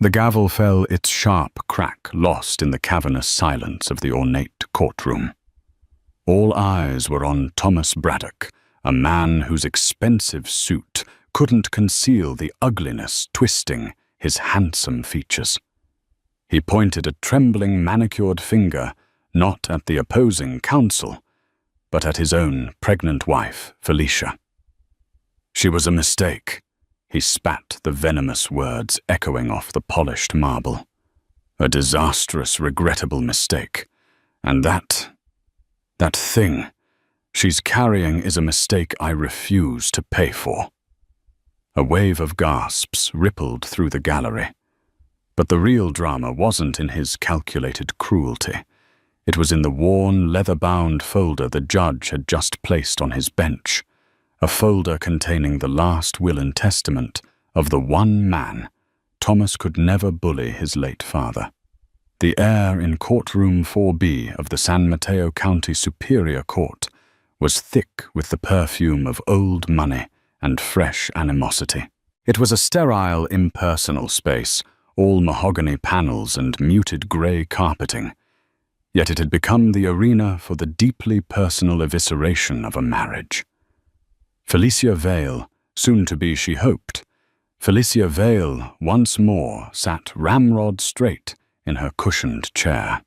The gavel fell, its sharp crack lost in the cavernous silence of the ornate courtroom. All eyes were on Thomas Bradock, a man whose expensive suit couldn't conceal the ugliness twisting his handsome features. He pointed a trembling manicured finger not at the opposing counsel, but at his own pregnant wife, Felicia. She was a mistake. He spat the venomous words echoing off the polished marble. A disastrous, regrettable mistake. And that thing she's carrying is a mistake I refuse to pay for. A wave of gasps rippled through the gallery. But the real drama wasn't in his calculated cruelty. It was in the worn, leather-bound folder the judge had just placed on his bench, a folder containing the last will and testament of the one man Thomas could never bully his late father. The air in courtroom 4B of the San Mateo County Superior Court was thick with the perfume of old money and fresh animosity. It was a sterile, impersonal space, all mahogany panels and muted grey carpeting, yet it had become the arena for the deeply personal evisceration of a marriage. Felicia Vale, soon to be she hoped, Felicia Vale once more sat ramrod straight in her cushioned chair.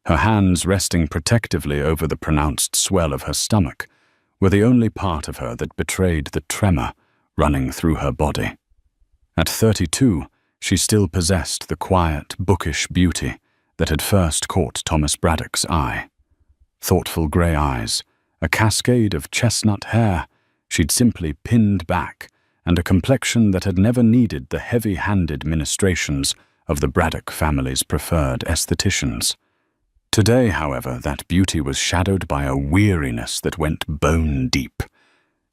Her hands resting protectively over the pronounced swell of her stomach were the only part of her that betrayed the tremor running through her body. At 32, she still possessed the quiet, bookish beauty that had first caught Thomas Bradock's eye. Thoughtful grey eyes, a cascade of chestnut hair she'd simply pinned back, and a complexion that had never needed the heavy-handed ministrations of the Bradock family's preferred aestheticians. Today, however, that beauty was shadowed by a weariness that went bone deep.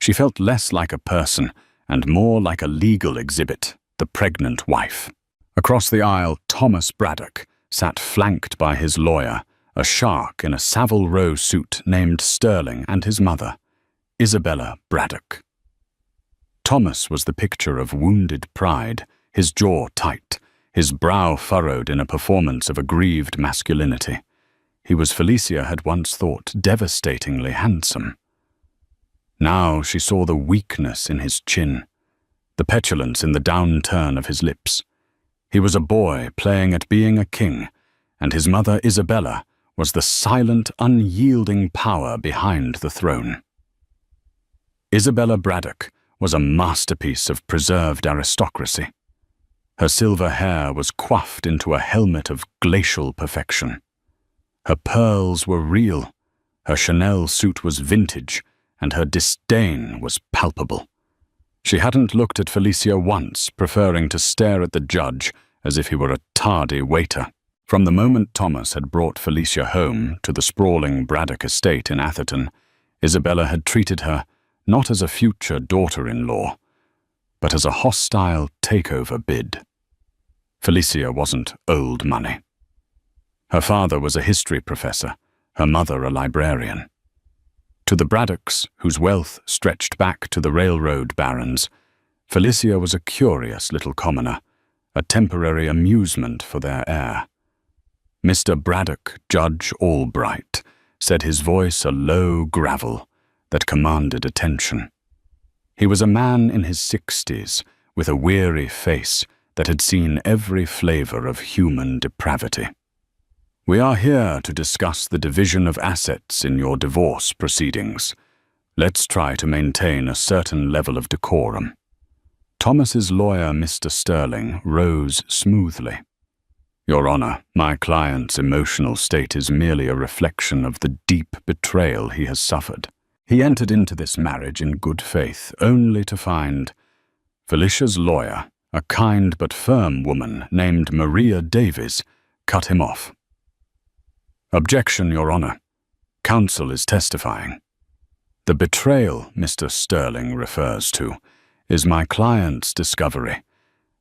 She felt less like a person and more like a legal exhibit, the pregnant wife. Across the aisle, Thomas Bradock sat flanked by his lawyer, a shark in a Savile Row suit named Sterling, and his mother, Isabella Bradock. Thomas was the picture of wounded pride, his jaw tight, his brow furrowed in a performance of aggrieved masculinity. He was, Felicia had once thought, devastatingly handsome. Now she saw the weakness in his chin, the petulance in the downturn of his lips. He was a boy playing at being a king, and his mother Isabella was the silent, unyielding power behind the throne. Isabella Bradock was a masterpiece of preserved aristocracy. Her silver hair was coiffed into a helmet of glacial perfection. Her pearls were real, her Chanel suit was vintage, and her disdain was palpable. She hadn't looked at Felicia once, preferring to stare at the judge as if he were a tardy waiter. From the moment Thomas had brought Felicia home to the sprawling Bradock estate in Atherton, Isabella had treated her not as a future daughter-in-law, but as a hostile takeover bid. Felicia wasn't old money. Her father was a history professor, her mother a librarian. To the Bradocks, whose wealth stretched back to the railroad barons, Felicia was a curious little commoner, a temporary amusement for their heir. Mr. Bradock, Judge Albright, said, his voice a low gravel that commanded attention. He was a man in his 60s, with a weary face that had seen every flavor of human depravity. We are here to discuss the division of assets in your divorce proceedings. Let's try to maintain a certain level of decorum. Thomas's lawyer, Mr. Sterling, rose smoothly. Your Honor, my client's emotional state is merely a reflection of the deep betrayal he has suffered. He entered into this marriage in good faith, only to find Felicia's lawyer, a kind but firm woman named Maria Davies, cut him off. Objection, Your Honor. Counsel is testifying. The betrayal Mr. Sterling refers to is my client's discovery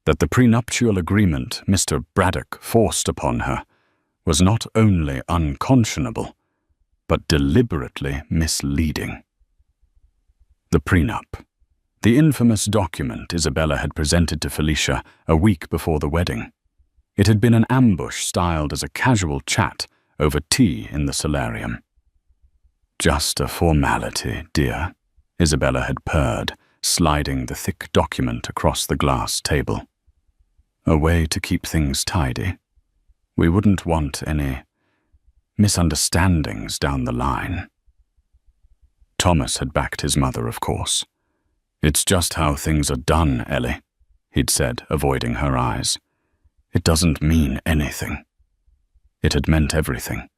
that the prenuptial agreement Mr. Bradock forced upon her was not only unconscionable, but deliberately misleading. The prenup. The infamous document Isabella had presented to Felicia a week before the wedding. It had been an ambush styled as a casual chat over tea in the solarium. "Just a formality, dear," Isabella had purred, sliding the thick document across the glass table. "A way to keep things tidy. We wouldn't want any misunderstandings down the line." Thomas had backed his mother, of course. "It's just how things are done, Ellie," he'd said, avoiding her eyes. "It doesn't mean anything." It had meant everything.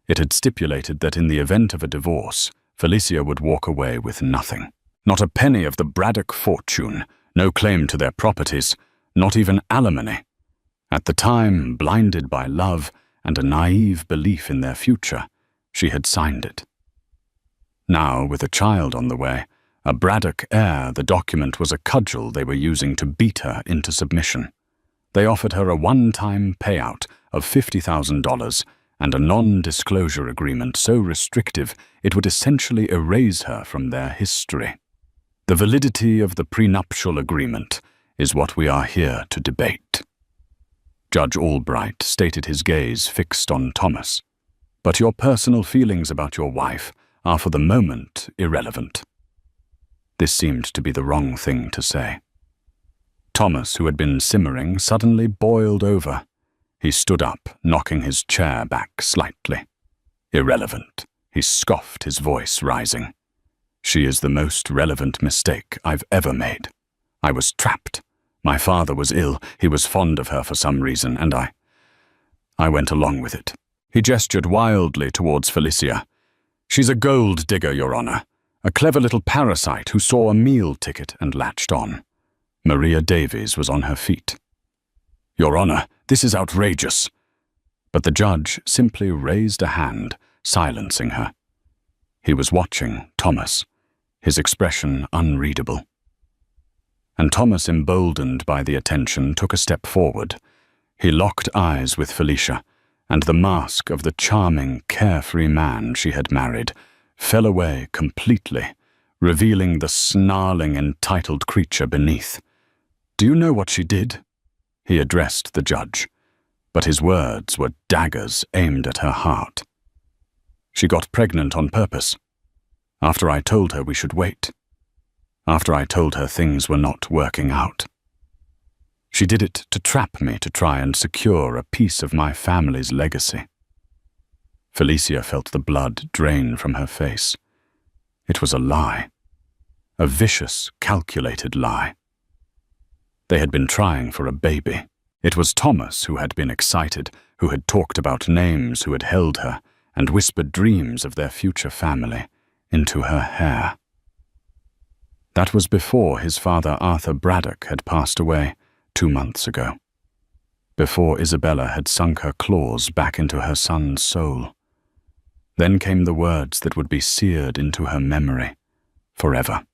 It had stipulated that in the event of a divorce, Felicia would walk away with nothing. Not a penny of the Bradock fortune, no claim to their properties, not even alimony. At the time, blinded by love and a naive belief in their future, she had signed it. Now, with a child on the way, a Bradock heir, the document was a cudgel they were using to beat her into submission. They offered her a one-time payout of $50,000 and a non-disclosure agreement so restrictive it would essentially erase her from their history. The validity of the prenuptial agreement is what we are here to debate. Judge Albright stated, his gaze fixed on Thomas. "But your personal feelings about your wife are for the moment irrelevant." This seemed to be the wrong thing to say. Thomas, who had been simmering, suddenly boiled over. He stood up, knocking his chair back slightly. "Irrelevant," he scoffed, his voice rising. "She is the most relevant mistake I've ever made. I was trapped. My father was ill, he was fond of her for some reason, and I went along with it." He gestured wildly towards Felicia. "She's a gold digger, Your Honor. A clever little parasite who saw a meal ticket and latched on." Maria Davies was on her feet. "Your Honor, this is outrageous." But the judge simply raised a hand, silencing her. He was watching Thomas, his expression unreadable. And Thomas, emboldened by the attention, took a step forward. He locked eyes with Felicia, and the mask of the charming, carefree man she had married fell away completely, revealing the snarling, entitled creature beneath. "Do you know what she did?" He addressed the judge, but his words were daggers aimed at her heart. "She got pregnant on purpose. After I told her we should wait. After I told her things were not working out. She did it to trap me, to try and secure a piece of my family's legacy." Felicia felt the blood drain from her face. It was a lie. A vicious, calculated lie. They had been trying for a baby. It was Thomas who had been excited, who had talked about names, who had held her, and whispered dreams of their future family into her hair. That was before his father Arthur Bradock had passed away 2 months ago. Before Isabella had sunk her claws back into her son's soul. Then came the words that would be seared into her memory forever.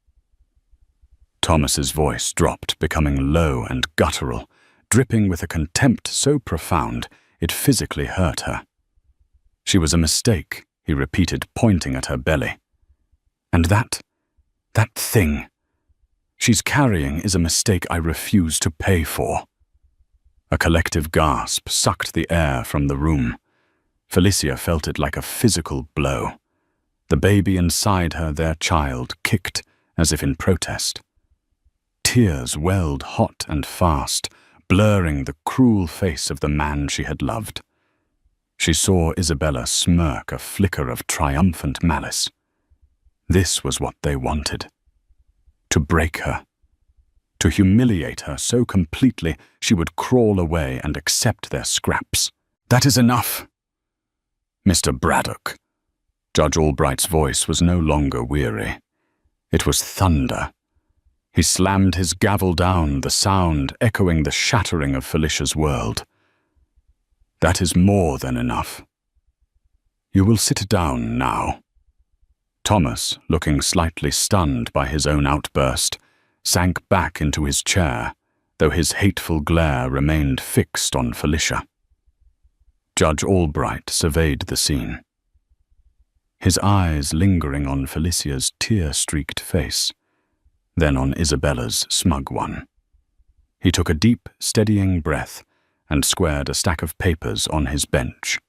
Thomas's voice dropped, becoming low and guttural, dripping with a contempt so profound it physically hurt her. "She was a mistake," he repeated, pointing at her belly. "And that thing she's carrying is a mistake I refuse to pay for." A collective gasp sucked the air from the room. Felicia felt it like a physical blow. The baby inside her, their child, kicked as if in protest. Tears welled hot and fast, blurring the cruel face of the man she had loved. She saw Isabella smirk, a flicker of triumphant malice. This was what they wanted. To break her. To humiliate her so completely she would crawl away and accept their scraps. "That is enough." "Mr. Bradock." Judge Albright's voice was no longer weary. It was thunder. He slammed his gavel down, the sound echoing the shattering of Felicia's world. "That is more than enough. You will sit down now." Thomas, looking slightly stunned by his own outburst, sank back into his chair, though his hateful glare remained fixed on Felicia. Judge Albright surveyed the scene, his eyes lingering on Felicia's tear-streaked face. then on Isabella's smug one. He took a deep, steadying breath and squared a stack of papers on his bench.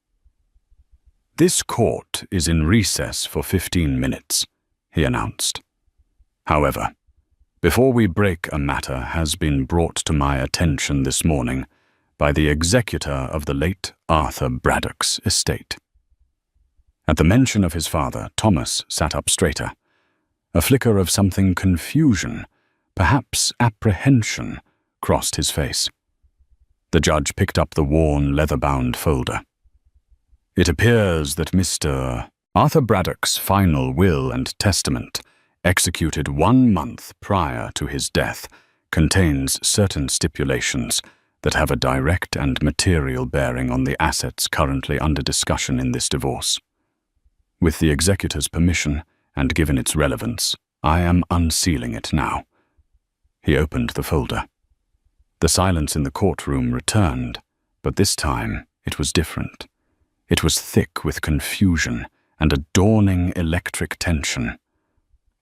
"This court is in recess for 15 minutes, he announced. "However, before we break, a matter has been brought to my attention this morning by the executor of the late Arthur Bradock's estate." At the mention of his father, Thomas sat up straighter. A flicker of something confusion, perhaps apprehension, crossed his face. The judge picked up the worn, leather-bound folder. "It appears that Mr. Arthur Bradock's final will and testament, executed 1 month prior to his death, contains certain stipulations that have a direct and material bearing on the assets currently under discussion in this divorce. With the executor's permission, and given its relevance, I am unsealing it now." He opened the folder. The silence in the courtroom returned, but this time it was different. It was thick with confusion and a dawning electric tension.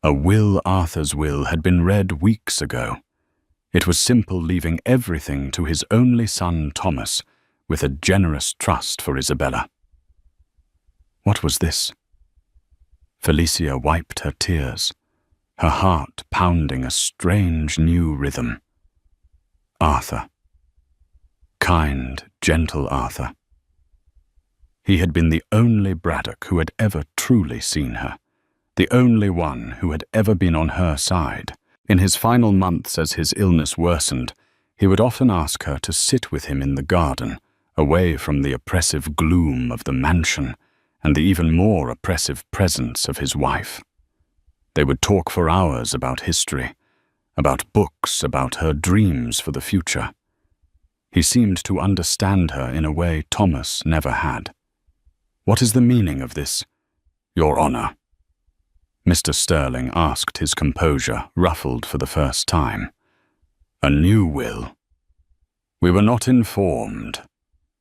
A will, Arthur's will, had been read weeks ago. It was simple, leaving everything to his only son Thomas, with a generous trust for Isabella. What was this? Felicia wiped her tears, her heart pounding a strange new rhythm. Arthur. Kind, gentle Arthur. He had been the only Bradock who had ever truly seen her, the only one who had ever been on her side. In his final months, as his illness worsened, he would often ask her to sit with him in the garden, away from the oppressive gloom of the mansion and the even more oppressive presence of his wife. They would talk for hours about history, about books, about her dreams for the future. He seemed to understand her in a way Thomas never had. "What is the meaning of this, Your Honor?" Mr. Sterling asked, his composure ruffled for the first time. "A new will. We were not informed,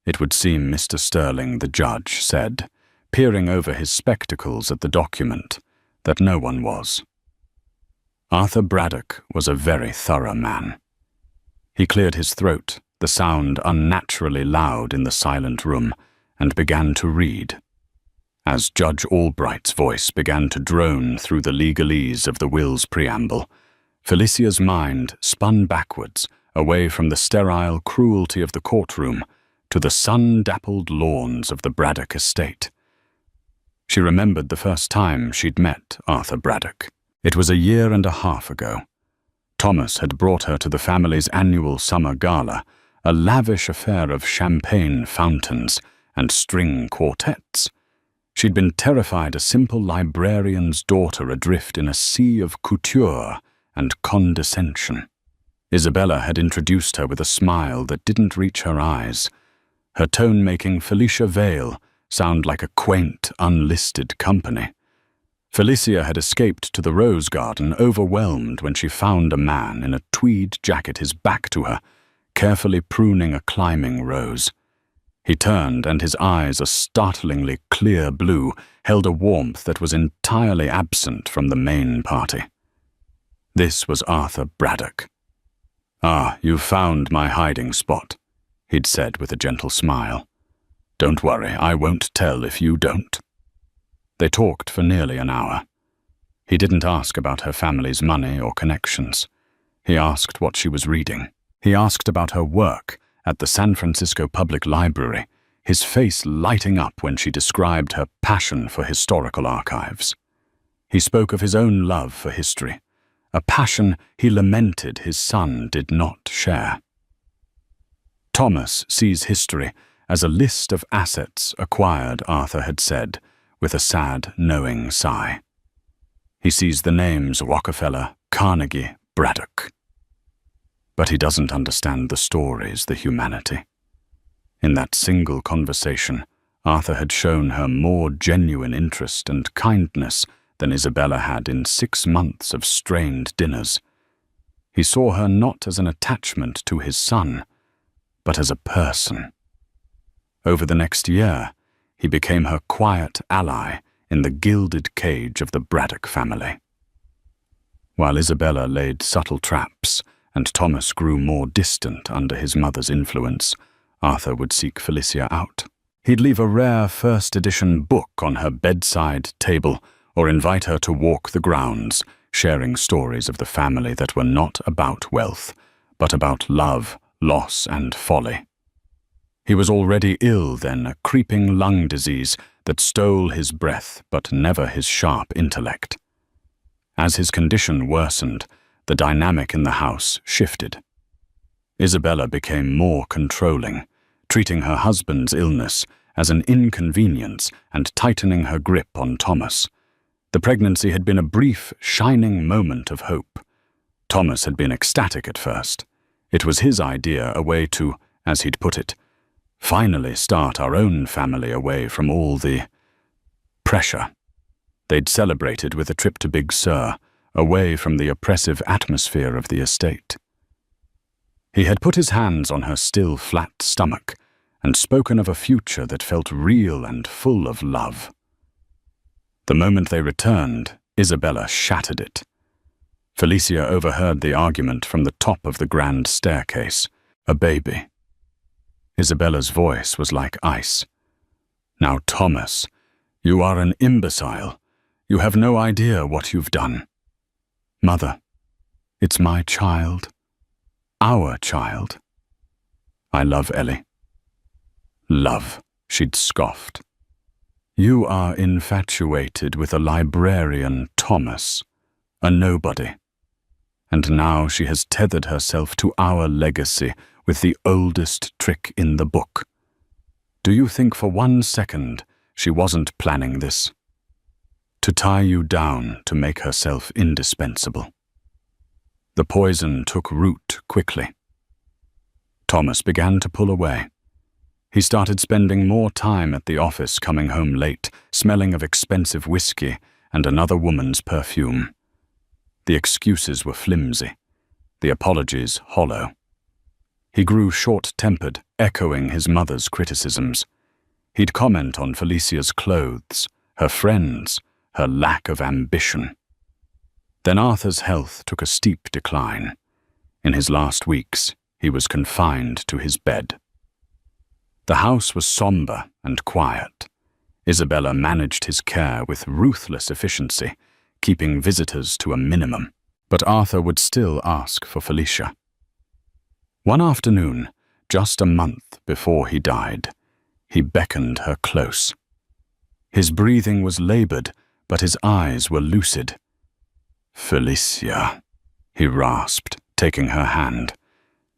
it would seem Mr. Sterling, the judge, said, peering over his spectacles at the document, that no one was." Arthur Bradock was a very thorough man. He cleared his throat, the sound unnaturally loud in the silent room, and began to read. As Judge Albright's voice began to drone through the legalese of the will's preamble, Felicia's mind spun backwards, away from the sterile cruelty of the courtroom to the sun-dappled lawns of the Bradock estate. She remembered the first time she'd met Arthur Bradock. It was 1.5 years ago. Thomas had brought her to the family's annual summer gala, a lavish affair of champagne fountains and string quartets. She'd been terrified a simple librarian's daughter adrift in a sea of couture and condescension. Isabella had introduced her with a smile that didn't reach her eyes. Her tone making Felicia Vale sound like a quaint, unlisted company. Felicia had escaped to the rose garden, overwhelmed when she found a man in a tweed jacket, his back to her, carefully pruning a climbing rose. He turned, and his eyes, a startlingly clear blue, held a warmth that was entirely absent from the main party. This was Arthur Bradock. "Ah, you've found my hiding spot," he'd said with a gentle smile. "Don't worry, I won't tell if you don't." They talked for nearly an hour. He didn't ask about her family's money or connections. He asked what she was reading. He asked about her work at the San Francisco Public Library, his face lighting up when she described her passion for historical archives. He spoke of his own love for history, a passion he lamented his son did not share. "Thomas sees history as a list of assets acquired," Arthur had said, with a sad, knowing sigh. "He sees the names Rockefeller, Carnegie, Bradock. But he doesn't understand the stories, the humanity." In that single conversation, Arthur had shown her more genuine interest and kindness than Isabella had in 6 months of strained dinners. He saw her not as an attachment to his son, but as a person. Over the next year, he became her quiet ally in the gilded cage of the Bradock family. While Isabella laid subtle traps and Thomas grew more distant under his mother's influence, Arthur would seek Felicia out. He'd leave a rare first-edition book on her bedside table or invite her to walk the grounds, sharing stories of the family that were not about wealth, but about love, loss, and folly. He was already ill then, a creeping lung disease that stole his breath but never his sharp intellect. As his condition worsened, the dynamic in the house shifted. Isabella became more controlling, treating her husband's illness as an inconvenience and tightening her grip on Thomas. The pregnancy had been a brief, shining moment of hope. Thomas had been ecstatic at first. It was his idea, a way to, as he'd put it, finally start our own family away from all the pressure. They'd celebrated with a trip to Big Sur, away from the oppressive atmosphere of the estate. He had put his hands on her still flat stomach and spoken of a future that felt real and full of love. The moment they returned, Isabella shattered it. Felicia overheard the argument from the top of the grand staircase. A baby. Isabella's voice was like ice. "Now, Thomas, you are an imbecile. You have no idea what you've done." "Mother, it's my child. Our child. I love Ellie." "Love," she'd scoffed. "You are infatuated with a librarian, Thomas, a nobody. And now she has tethered herself to our legacy with the oldest trick in the book. Do you think for 1 second she wasn't planning this? To tie you down, to make herself indispensable." The poison took root quickly. Thomas began to pull away. He started spending more time at the office, coming home late, smelling of expensive whiskey and another woman's perfume. The excuses were flimsy, the apologies hollow. He grew short-tempered, echoing his mother's criticisms. He'd comment on Felicia's clothes, her friends, her lack of ambition. Then Arthur's health took a steep decline. In his last weeks, he was confined to his bed. The house was somber and quiet. Isabella managed his care with ruthless efficiency, keeping visitors to a minimum. But Arthur would still ask for Felicia. One afternoon, just a month before he died, he beckoned her close. His breathing was labored, but his eyes were lucid. "Felicia," he rasped, taking her hand.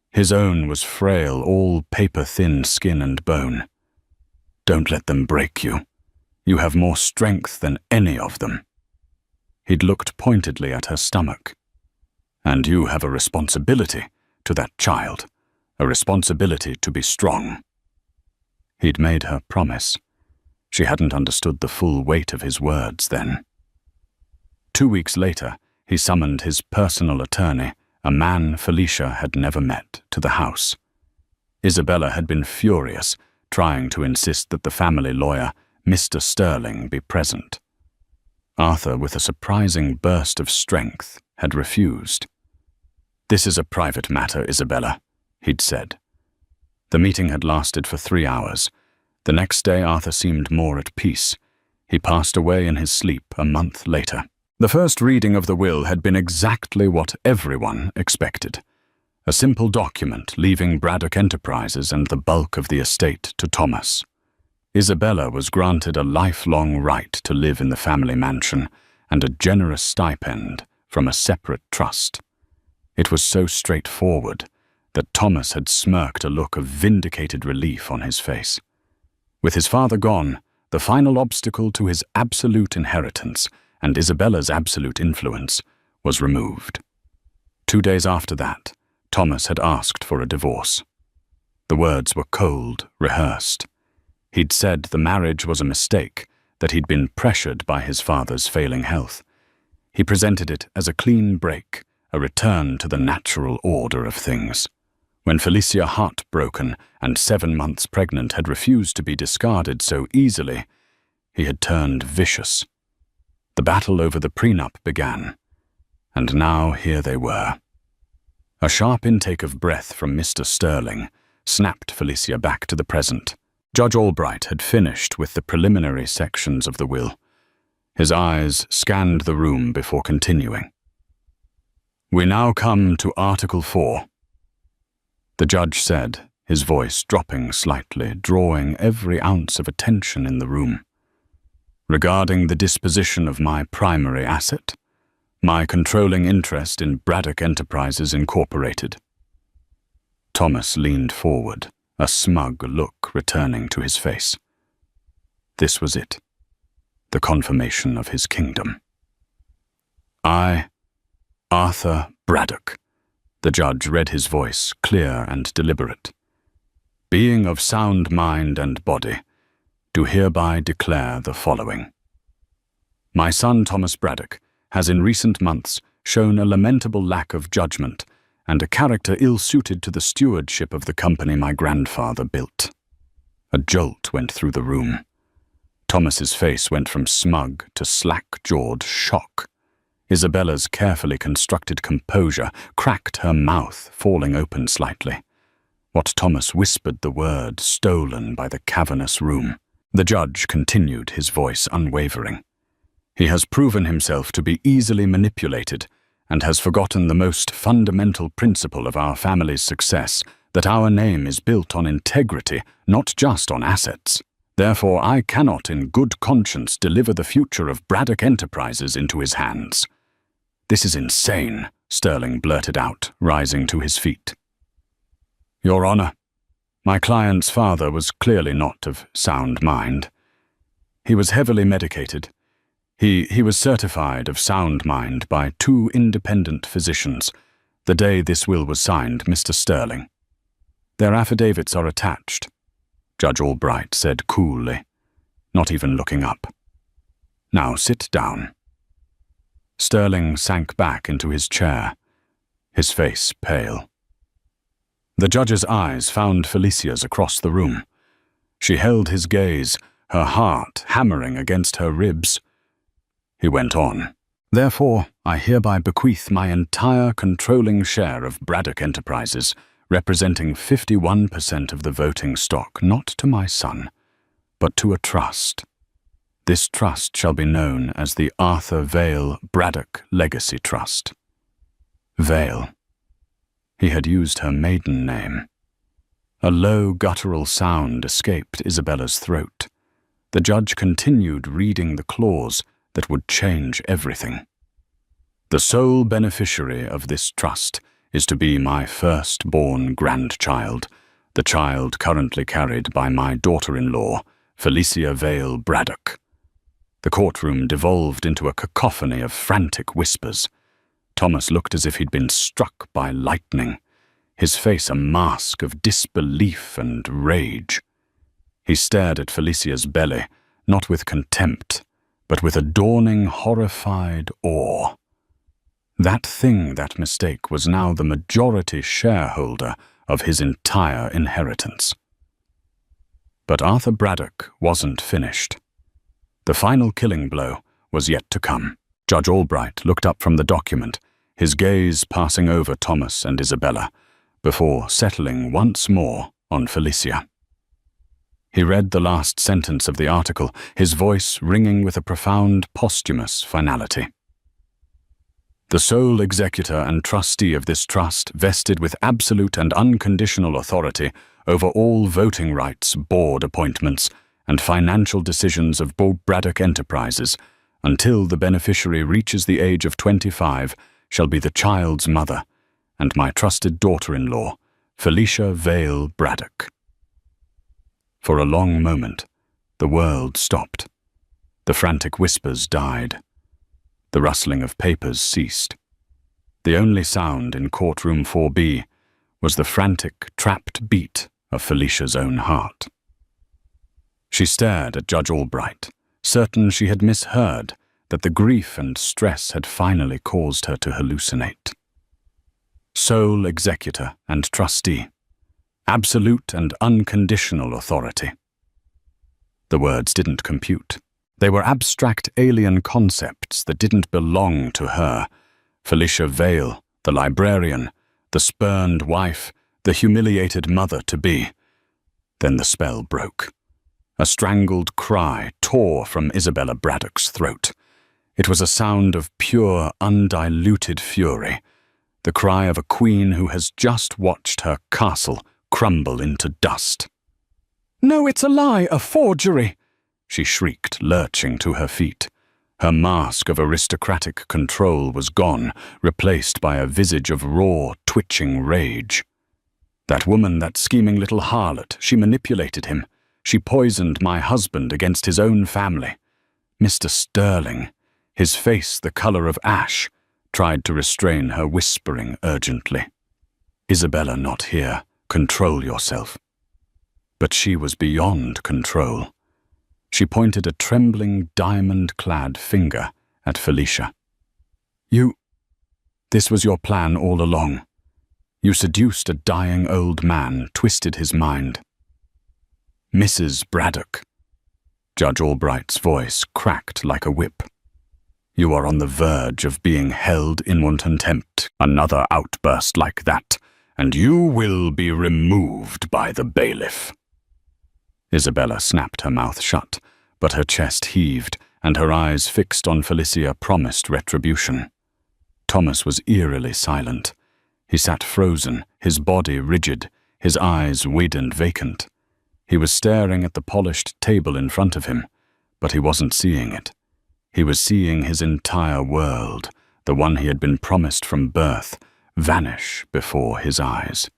His own was frail, all paper-thin skin and bone. "Don't let them break you. You have more strength than any of them." He'd looked pointedly at her stomach. "And you have a responsibility to that child, a responsibility to be strong." He'd made her promise. She hadn't understood the full weight of his words then. 2 weeks later, he summoned his personal attorney, a man Felicia had never met, to the house. Isabella had been furious, trying to insist that the family lawyer, Mr. Sterling, be present. Arthur, with a surprising burst of strength, had refused. "This is a private matter, Isabella," he'd said. The meeting had lasted for 3 hours. The next day Arthur seemed more at peace. He passed away in his sleep a month later. The first reading of the will had been exactly what everyone expected. A simple document leaving Bradock Enterprises and the bulk of the estate to Thomas. Isabella was granted a lifelong right to live in the family mansion and a generous stipend from a separate trust. It was so straightforward that Thomas had smirked a look of vindicated relief on his face. With his father gone, the final obstacle to his absolute inheritance and Isabella's absolute influence was removed. 2 days after that, Thomas had asked for a divorce. The words were cold, rehearsed. He'd said the marriage was a mistake, that he'd been pressured by his father's failing health. He presented it as a clean break, a return to the natural order of things. When Felicia, heartbroken and 7 months pregnant, had refused to be discarded so easily, he had turned vicious. The battle over the prenup began. And now here they were. A sharp intake of breath from Mr. Sterling snapped Felicia back to the present. Judge Albright had finished with the preliminary sections of the will. His eyes scanned the room before continuing. "We now come to Article 4. The judge said, his voice dropping slightly, drawing every ounce of attention in the room. "Regarding the disposition of my primary asset, my controlling interest in Bradock Enterprises Incorporated." Thomas leaned forward, a smug look returning to his face. This was it, the confirmation of his kingdom. "I, Arthur Bradock," the judge read his voice, clear and deliberate, "being of sound mind and body, do hereby declare the following. My son Thomas Bradock has in recent months shown a lamentable lack of judgment and a character ill-suited to the stewardship of the company my grandfather built." A jolt went through the room. Thomas's face went from smug to slack-jawed shock. Isabella's carefully constructed composure cracked her mouth, falling open slightly. What Thomas whispered the word stolen by the cavernous room. The judge continued, his voice unwavering. "He has proven himself to be easily manipulated and has forgotten the most fundamental principle of our family's success, that our name is built on integrity, not just on assets. Therefore, I cannot in good conscience deliver the future of Bradock Enterprises into his hands." "This is insane," Sterling blurted out, rising to his feet. "Your Honor, my client's father was clearly not of sound mind. He was heavily medicated. He was certified of sound mind by 2 independent physicians the day this will was signed, Mr. Sterling. Their affidavits are attached," Judge Albright said coolly, not even looking up. "Now sit down." Sterling sank back into his chair, his face pale. The judge's eyes found Felicia's across the room. She held his gaze, her heart hammering against her ribs. He went on. "Therefore, I hereby bequeath my entire controlling share of Bradock Enterprises, representing 51% of the voting stock, not to my son, but to a trust. This trust shall be known as the Arthur Vale Bradock Legacy Trust." Vale. He had used her maiden name. A low guttural sound escaped Isabella's throat. The judge continued reading the clause that would change everything. "The sole beneficiary of this trust is to be my first-born grandchild, the child currently carried by my daughter-in-law, Felicia Vale Bradock." The courtroom devolved into a cacophony of frantic whispers. Thomas looked as if he'd been struck by lightning, his face a mask of disbelief and rage. He stared at Felicia's belly, not with contempt, but with a dawning, horrified awe. That mistake was now the majority shareholder of his entire inheritance. But Arthur Bradock wasn't finished. The final killing blow was yet to come. Judge Albright looked up from the document, his gaze passing over Thomas and Isabella, before settling once more on Felicia. He read the last sentence of the article, his voice ringing with a profound posthumous finality. "The sole executor and trustee of this trust, vested with absolute and unconditional authority over all voting rights, board appointments, and financial decisions of Bradock Enterprises, until the beneficiary reaches the age of 25, shall be the child's mother, and my trusted daughter-in-law, Felicia Vale Bradock." For a long moment, the world stopped. The frantic whispers died. The rustling of papers ceased. The only sound in courtroom 4B was the frantic, trapped beat of Felicia's own heart. She stared at Judge Albright, certain she had misheard, that the grief and stress had finally caused her to hallucinate. Sole executor and trustee. Absolute and unconditional authority. The words didn't compute. They were abstract alien concepts that didn't belong to her. Felicia Vale, the librarian, the spurned wife, the humiliated mother-to-be. Then the spell broke. A strangled cry tore from Isabella Bradock's throat. It was a sound of pure, undiluted fury, the cry of a queen who has just watched her castle crumble into dust. "No, it's a lie, a forgery!" she shrieked, lurching to her feet. Her mask of aristocratic control was gone, replaced by a visage of raw, twitching rage. That woman, that scheming little harlot, she manipulated him. She poisoned my husband against his own family. Mr. Sterling, his face the color of ash, tried to restrain her, whispering urgently, "Isabella not here. Control yourself." But she was beyond control. She pointed a trembling, diamond-clad finger at Felicia. This was your plan all along. You seduced a dying old man, twisted his mind." "Mrs. Bradock." Judge Albright's voice cracked like a whip. "You are on the verge of being held in contempt. Another outburst like that, and you will be removed by the bailiff." Isabella snapped her mouth shut, but her chest heaved, and her eyes fixed on Felicia promised retribution. Thomas was eerily silent. He sat frozen, his body rigid, his eyes wide and vacant. He was staring at the polished table in front of him, but he wasn't seeing it. He was seeing his entire world, the one he had been promised from birth, vanish before his eyes.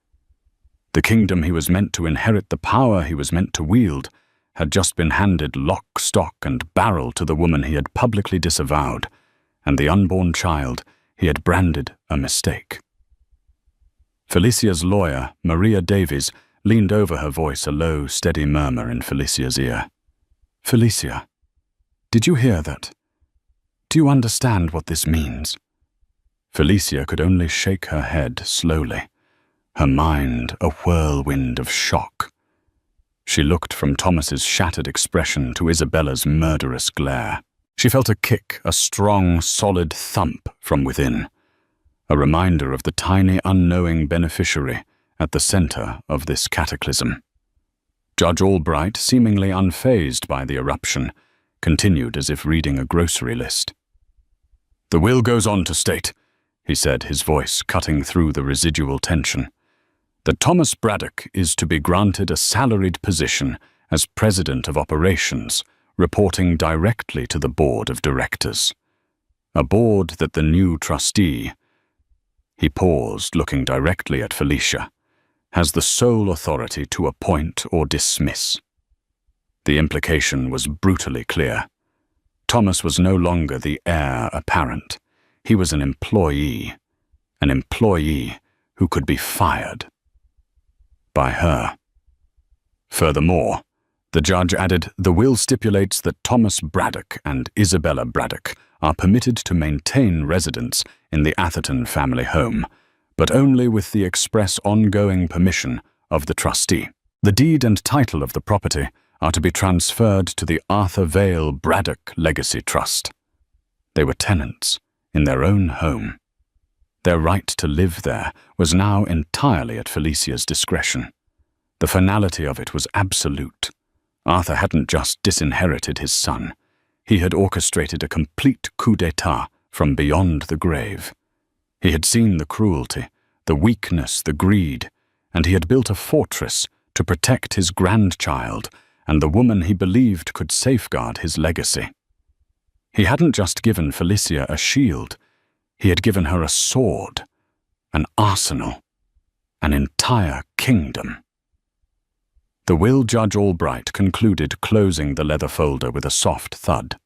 The kingdom he was meant to inherit, the power he was meant to wield, had just been handed lock, stock, and barrel to the woman he had publicly disavowed, and the unborn child he had branded a mistake. Felicia's lawyer, Maria Davies, leaned over her, voice a low, steady murmur in Felicia's ear. "Felicia, did you hear that? Do you understand what this means?" Felicia could only shake her head slowly, her mind a whirlwind of shock. She looked from Thomas's shattered expression to Isabella's murderous glare. She felt a kick, a strong, solid thump from within, a reminder of the tiny, unknowing beneficiary at the center of this cataclysm. Judge Albright, seemingly unfazed by the eruption, continued as if reading a grocery list. "The will goes on to state," he said, his voice cutting through the residual tension, "that Thomas Bradock is to be granted a salaried position as President of Operations, reporting directly to the Board of Directors. A board that the new trustee," he paused, looking directly at Felicia, "has the sole authority to appoint or dismiss." The implication was brutally clear. Thomas was no longer the heir apparent. He was an employee who could be fired. By her. Furthermore, the judge added, "The will stipulates that Thomas Bradock and Isabella Bradock are permitted to maintain residence in the Atherton family home, but only with the express ongoing permission of the trustee. The deed and title of the property are to be transferred to the Arthur Vale Bradock Legacy Trust." They were tenants in their own home. Their right to live there was now entirely at Felicia's discretion. The finality of it was absolute. Arthur hadn't just disinherited his son. He had orchestrated a complete coup d'etat from beyond the grave. He had seen the cruelty, the weakness, the greed, and he had built a fortress to protect his grandchild and the woman he believed could safeguard his legacy. He hadn't just given Felicia a shield. He had given her a sword, an arsenal, an entire kingdom. The will Judge Albright concluded, closing the leather folder with a soft thud,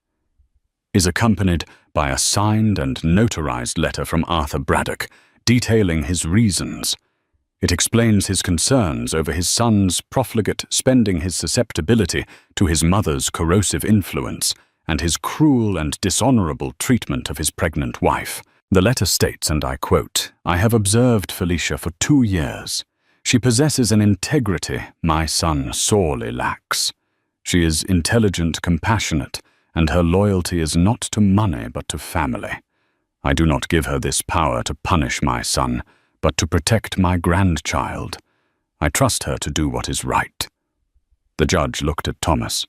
"is accompanied by a signed and notarized letter from Arthur Bradock detailing his reasons. It explains his concerns over his son's profligate spending, his susceptibility to his mother's corrosive influence, and his cruel and dishonorable treatment of his pregnant wife. The letter states, and I quote, "I have observed Felicia for 2 years. She possesses an integrity my son sorely lacks. She is intelligent, compassionate, and her loyalty is not to money but to family. I do not give her this power to punish my son, but to protect my grandchild. I trust her to do what is right." The judge looked at Thomas.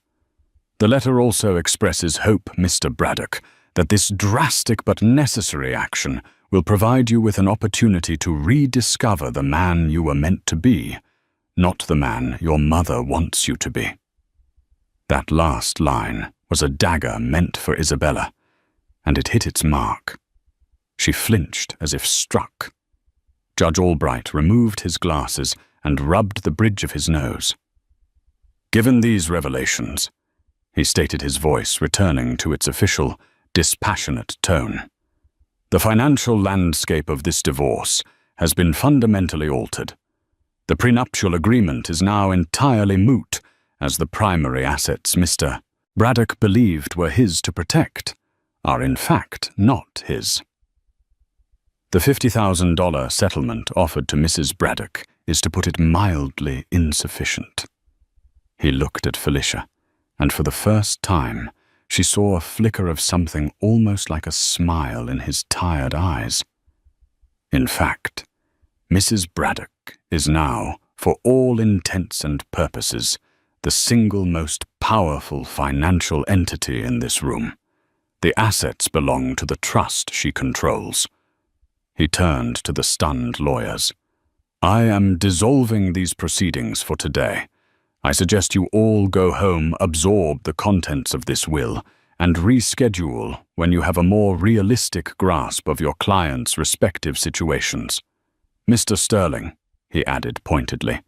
"The letter also expresses hope, Mr. Bradock, that this drastic but necessary action will provide you with an opportunity to rediscover the man you were meant to be, not the man your mother wants you to be." That last line was a dagger meant for Isabella, and it hit its mark. She flinched as if struck. Judge Albright removed his glasses and rubbed the bridge of his nose. "Given these revelations," he stated, his voice returning to its official, dispassionate tone, "the financial landscape of this divorce has been fundamentally altered. The prenuptial agreement is now entirely moot, as the primary assets Mr. Bradock believed were his to protect are in fact not his. The $50,000 settlement offered to Mrs. Bradock is, to put it mildly, insufficient." He looked at Felicia, and for the first time she saw a flicker of something almost like a smile in his tired eyes. "In fact, Mrs. Bradock is now, for all intents and purposes, the single most powerful financial entity in this room. The assets belong to the trust she controls." He turned to the stunned lawyers. "I am dissolving these proceedings for today. I suggest you all go home, absorb the contents of this will, and reschedule when you have a more realistic grasp of your clients' respective situations. Mr. Sterling," he added pointedly,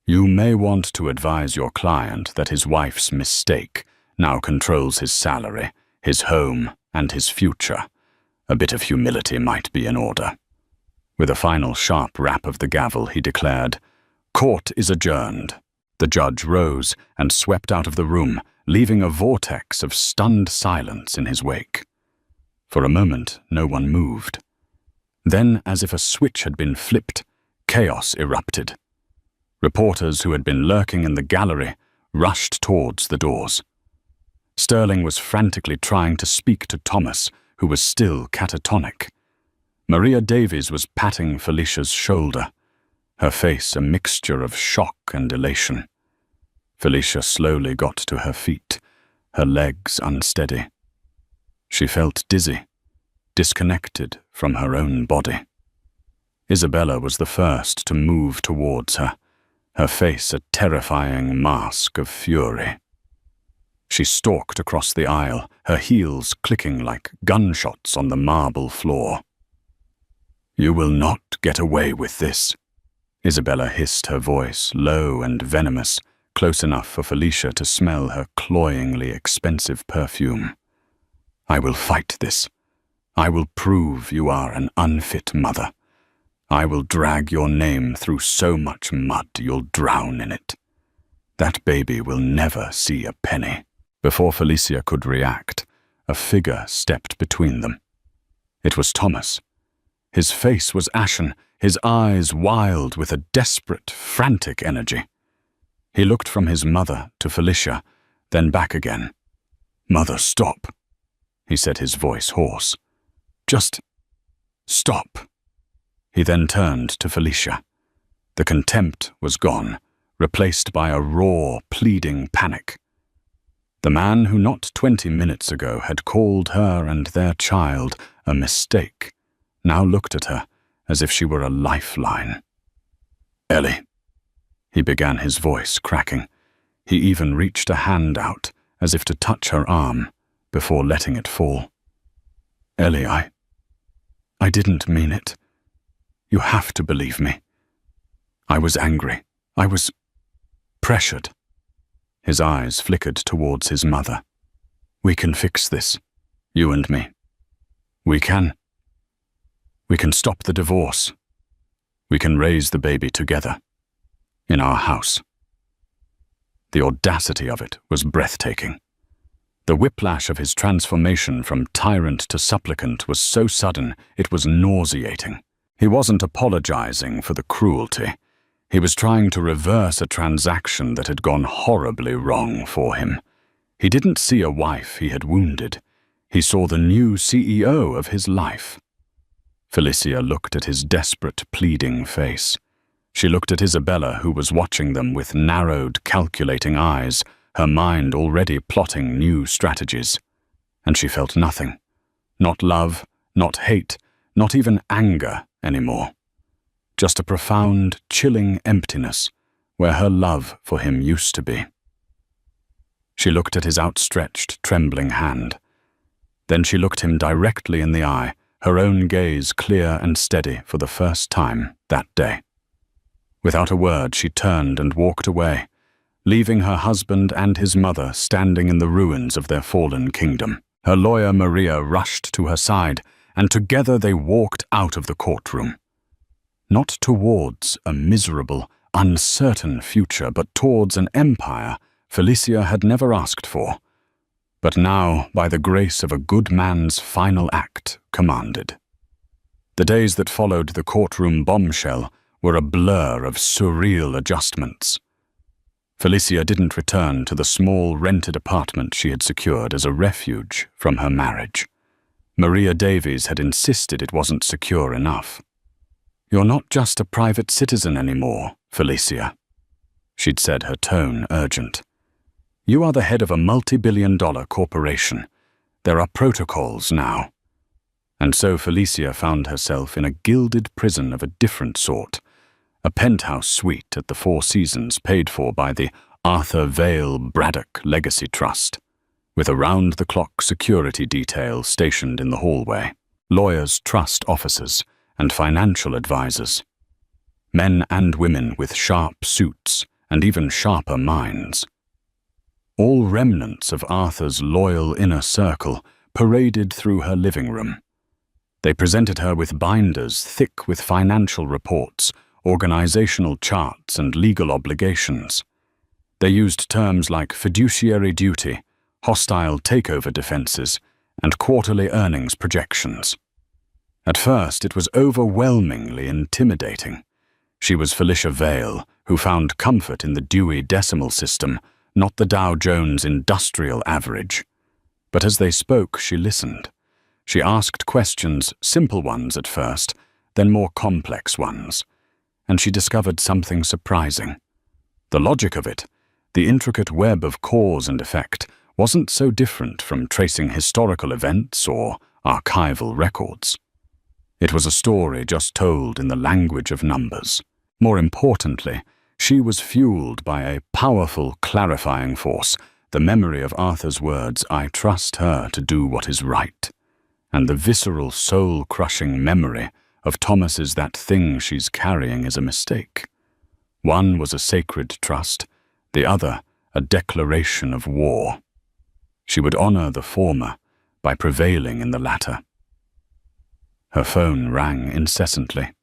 "you may want to advise your client that his wife's mistake now controls his salary, his home, and his future. A bit of humility might be in order." With a final sharp rap of the gavel, he declared, "Court is adjourned." The judge rose and swept out of the room, leaving a vortex of stunned silence in his wake. For a moment, no one moved. Then, as if a switch had been flipped, chaos erupted. Reporters who had been lurking in the gallery rushed towards the doors. Sterling was frantically trying to speak to Thomas, who was still catatonic. Maria Davies was patting Felicia's shoulder, her face a mixture of shock and elation. Felicia slowly got to her feet, her legs unsteady. She felt dizzy, disconnected from her own body. Isabella was the first to move towards her, her face a terrifying mask of fury. She stalked across the aisle, her heels clicking like gunshots on the marble floor. "You will not get away with this," Isabella hissed, her voice low and venomous, close enough for Felicia to smell her cloyingly expensive perfume. "I will fight this. I will prove you are an unfit mother. I will drag your name through so much mud you'll drown in it. That baby will never see a penny." Before Felicia could react, a figure stepped between them. It was Thomas. His face was ashen, his eyes wild with a desperate, frantic energy. He looked from his mother to Felicia, then back again. "Mother, stop," he said, his voice hoarse. "Just stop." He then turned to Felicia. The contempt was gone, replaced by a raw, pleading panic. The man who not 20 minutes ago had called her and their child a mistake now looked at her as if she were a lifeline. "Ellie," he began, his voice cracking. He even reached a hand out as if to touch her arm before letting it fall. "Ellie, I didn't mean it. You have to believe me. I was angry. I was pressured." His eyes flickered towards his mother. "We can fix this, you and me. We can. We can stop the divorce. We can raise the baby together, in our house." The audacity of it was breathtaking. The whiplash of his transformation from tyrant to supplicant was so sudden it was nauseating. He wasn't apologizing for the cruelty. He was trying to reverse a transaction that had gone horribly wrong for him. He didn't see a wife he had wounded. He saw the new CEO of his life. Felicia looked at his desperate, pleading face. She looked at Isabella, who was watching them with narrowed, calculating eyes, her mind already plotting new strategies. And she felt nothing. Not love, not hate, not even anger anymore. Just a profound, chilling emptiness where her love for him used to be. She looked at his outstretched, trembling hand. Then she looked him directly in the eye, her own gaze clear and steady for the first time that day. Without a word, she turned and walked away, leaving her husband and his mother standing in the ruins of their fallen kingdom. Her lawyer Maria rushed to her side, and together they walked out of the courtroom. Not towards a miserable, uncertain future, but towards an empire Felicia had never asked for, but now, by the grace of a good man's final act, commanded. The days that followed the courtroom bombshell were a blur of surreal adjustments. Felicia didn't return to the small rented apartment she had secured as a refuge from her marriage. Maria Davies had insisted it wasn't secure enough. "You're not just a private citizen anymore, Felicia," she'd said, her tone urgent. "You are the head of a multi-billion-dollar corporation. There are protocols now." And so Felicia found herself in a gilded prison of a different sort, a penthouse suite at the Four Seasons paid for by the Arthur Vale Bradock Legacy Trust, with a round-the-clock security detail stationed in the hallway, lawyers, trust officers, and financial advisors. Men and women with sharp suits and even sharper minds. All remnants of Arthur's loyal inner circle paraded through her living room. They presented her with binders thick with financial reports, organizational charts, and legal obligations. They used terms like fiduciary duty, hostile takeover defenses, and quarterly earnings projections. At first, it was overwhelmingly intimidating. She was Felicia Vale, who found comfort in the Dewey Decimal System, not the Dow Jones Industrial Average. But as they spoke, she listened. She asked questions, simple ones at first, then more complex ones. And she discovered something surprising. The logic of it, the intricate web of cause and effect, wasn't so different from tracing historical events or archival records. It was a story just told in the language of numbers. More importantly, she was fueled by a powerful clarifying force, the memory of Arthur's words, "I trust her to do what is right," and the visceral, soul-crushing memory of Thomas's "that thing she's carrying is a mistake." One was a sacred trust, the other a declaration of war. She would honor the former by prevailing in the latter. Her phone rang incessantly.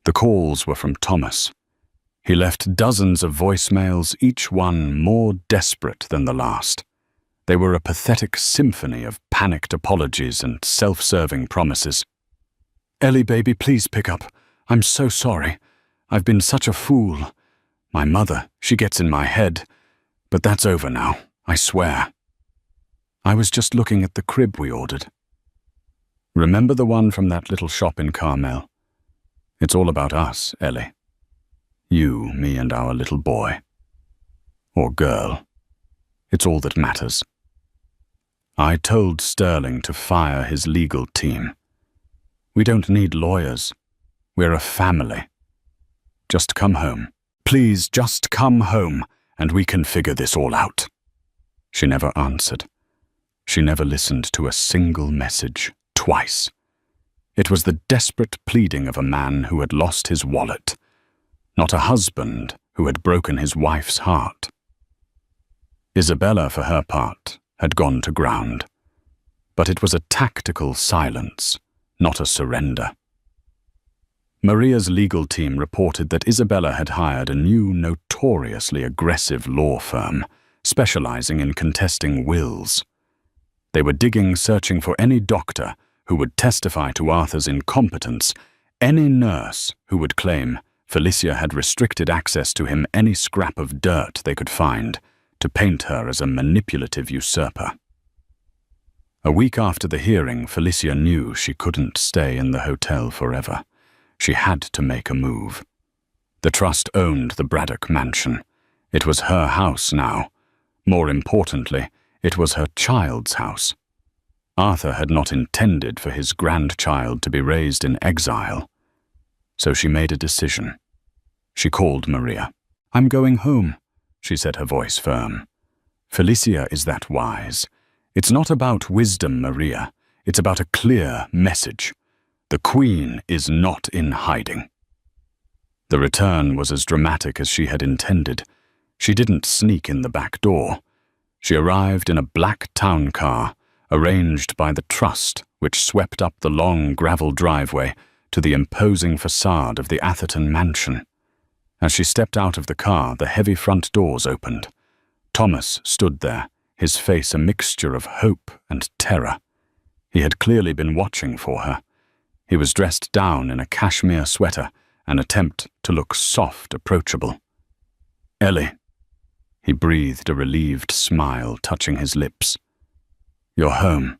The calls were from Thomas. He left dozens of voicemails, each one more desperate than the last. They were a pathetic symphony of panicked apologies and self-serving promises. "Ellie, baby, please pick up. I'm so sorry. I've been such a fool. My mother, she gets in my head. But that's over now, I swear. I was just looking at the crib we ordered. Remember the one from that little shop in Carmel? It's all about us, Ellie. You, me, and our little boy. Or girl. It's all that matters. I told Sterling to fire his legal team. We don't need lawyers. We're a family. Just come home. Please, just come home, and we can figure this all out." She never answered. She never listened to a single message, twice. It was the desperate pleading of a man who had lost his wallet, not a husband who had broken his wife's heart. Isabella, for her part, had gone to ground. But it was a tactical silence, not a surrender. Maria's legal team reported that Isabella had hired a new, notoriously aggressive law firm, specializing in contesting wills. They were digging, searching for any doctor who would testify to Arthur's incompetence, any nurse who would claim Felicia had restricted access to him, any scrap of dirt they could find, to paint her as a manipulative usurper. A week after the hearing, Felicia knew she couldn't stay in the hotel forever. She had to make a move. The trust owned the Bradock mansion. It was her house now. More importantly, it was her child's house. Arthur had not intended for his grandchild to be raised in exile. So she made a decision. She called Maria. "I'm going home," she said, her voice firm. Felicia is that wise. It's not about wisdom, Maria. It's about a clear message. The Queen is not in hiding. The return was as dramatic as she had intended. She didn't sneak in the back door. She arrived in a black town car, arranged by the trust, which swept up the long gravel driveway to the imposing facade of the Atherton mansion. As she stepped out of the car, the heavy front doors opened. Thomas stood there, his face a mixture of hope and terror. He had clearly been watching for her. He was dressed down in a cashmere sweater, an attempt to look soft, approachable. "Ellie." He breathed a relieved smile, touching his lips. "You're home."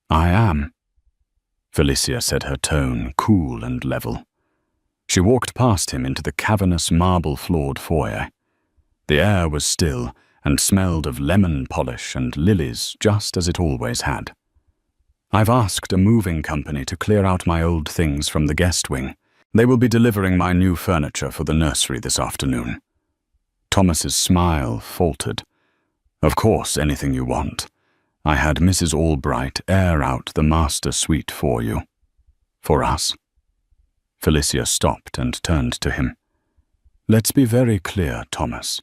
"I am," Felicia said, her tone cool and level. She walked past him into the cavernous marble-floored foyer. The air was still and smelled of lemon polish and lilies, just as it always had. "I've asked a moving company to clear out my old things from the guest wing. They will be delivering my new furniture for the nursery this afternoon." Thomas's smile faltered. "Of course, anything you want. I had Mrs. Albright air out the master suite for you. For us." Felicia stopped and turned to him. "Let's be very clear, Thomas.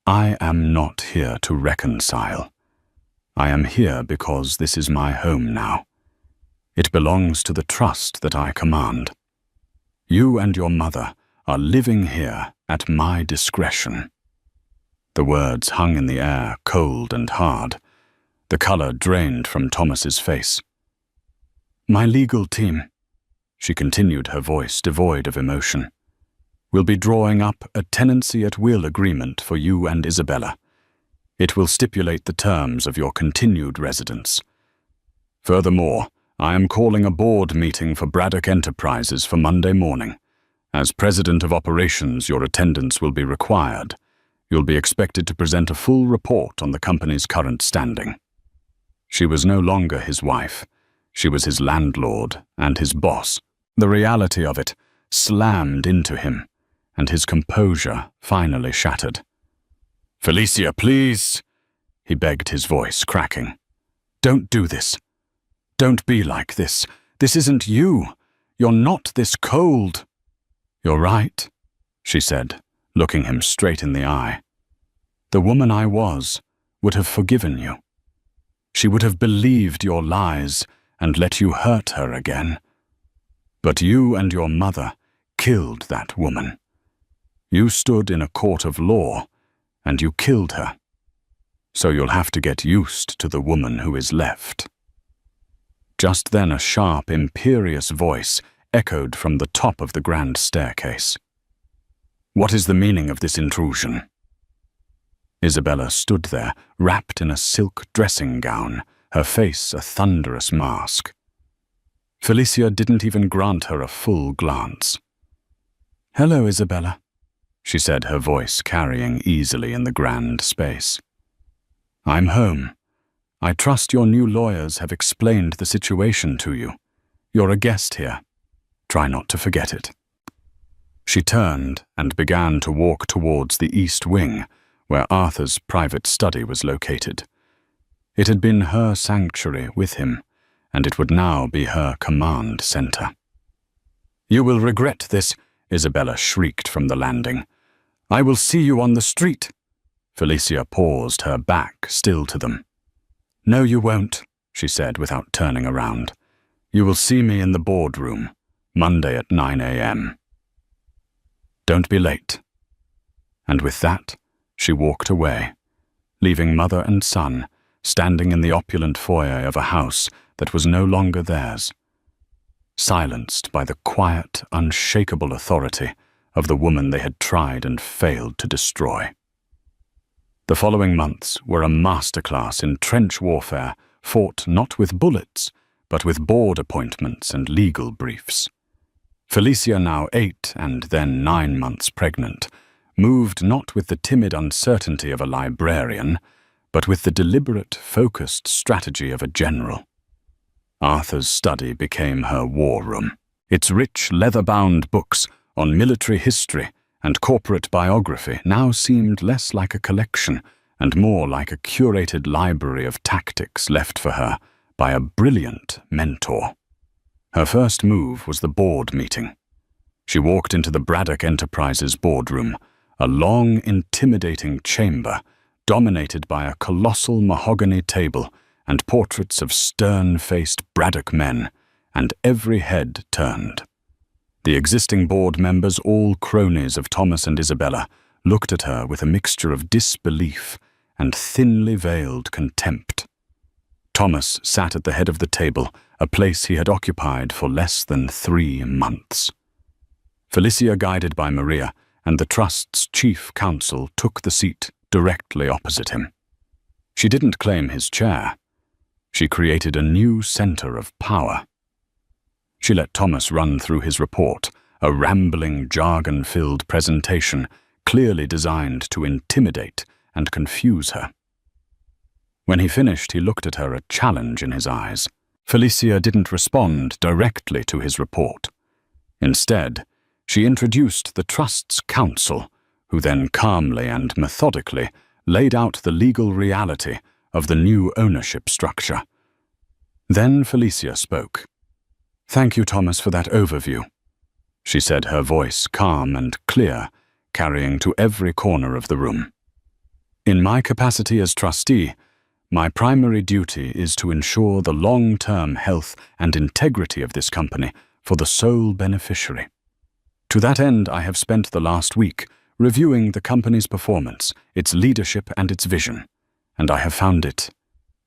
I am not here to reconcile. I am here because this is my home now. It belongs to the trust that I command. You and your mother are living here at my discretion." The words hung in the air, cold and hard. The color drained from Thomas's face. "My legal team," she continued, her voice devoid of emotion, "will be drawing up a tenancy at will agreement for you and Isabella. It will stipulate the terms of your continued residence. Furthermore, I am calling a board meeting for Bradock Enterprises for Monday morning. As president of operations, your attendance will be required. You'll be expected to present a full report on the company's current standing." She was no longer his wife. She was his landlord and his boss. The reality of it slammed into him, and his composure finally shattered. "Felicia, please," he begged, his voice cracking. "Don't do this. Don't be like this. This isn't you. You're not this cold." "You're right," she said, looking him straight in the eye. "The woman I was would have forgiven you. She would have believed your lies and let you hurt her again. But you and your mother killed that woman. You stood in a court of law, and you killed her. So you'll have to get used to the woman who is left." Just then a sharp, imperious voice echoed from the top of the grand staircase. "What is the meaning of this intrusion?" Isabella stood there, wrapped in a silk dressing gown, her face a thunderous mask. Felicia didn't even grant her a full glance. "Hello, Isabella," she said, her voice carrying easily in the grand space. "I'm home. I trust your new lawyers have explained the situation to you. You're a guest here. Try not to forget it." She turned and began to walk towards the east wing, where Arthur's private study was located. It had been her sanctuary with him, and it would now be her command center. "You will regret this," Isabella shrieked from the landing. "I will see you on the street." Felicia paused, her back still to them. "No, you won't," she said without turning around. "You will see me in the boardroom, Monday at 9 a.m. Don't be late." And with that, she walked away, leaving mother and son standing in the opulent foyer of a house that was no longer theirs, silenced by the quiet, unshakable authority of the woman they had tried and failed to destroy. The following months were a masterclass in trench warfare fought not with bullets, but with board appointments and legal briefs. Felicia, now 8 and then 9 months pregnant, moved not with the timid uncertainty of a librarian, but with the deliberate, focused strategy of a general. Arthur's study became her war room. Its rich, leather-bound books on military history and corporate biography now seemed less like a collection and more like a curated library of tactics left for her by a brilliant mentor. Her first move was the board meeting. She walked into the Bradock Enterprises boardroom, a long, intimidating chamber dominated by a colossal mahogany table and portraits of stern-faced Bradock men, and every head turned. The existing board members, all cronies of Thomas and Isabella, looked at her with a mixture of disbelief and thinly veiled contempt. Thomas sat at the head of the table, a place he had occupied for less than 3 months. Felicia, guided by Maria, and the Trust's chief counsel, took the seat directly opposite him. She didn't claim his chair. She created a new center of power. She let Thomas run through his report, a rambling, jargon-filled presentation clearly designed to intimidate and confuse her. When he finished, he looked at her, a challenge in his eyes. Felicia didn't respond directly to his report. Instead, she introduced the Trust's counsel, who then calmly and methodically laid out the legal reality of the new ownership structure. Then Felicia spoke. "Thank you, Thomas, for that overview," she said, her voice calm and clear, carrying to every corner of the room. "In my capacity as trustee, my primary duty is to ensure the long-term health and integrity of this company for the sole beneficiary. To that end, I have spent the last week reviewing the company's performance, its leadership, and its vision, and I have found it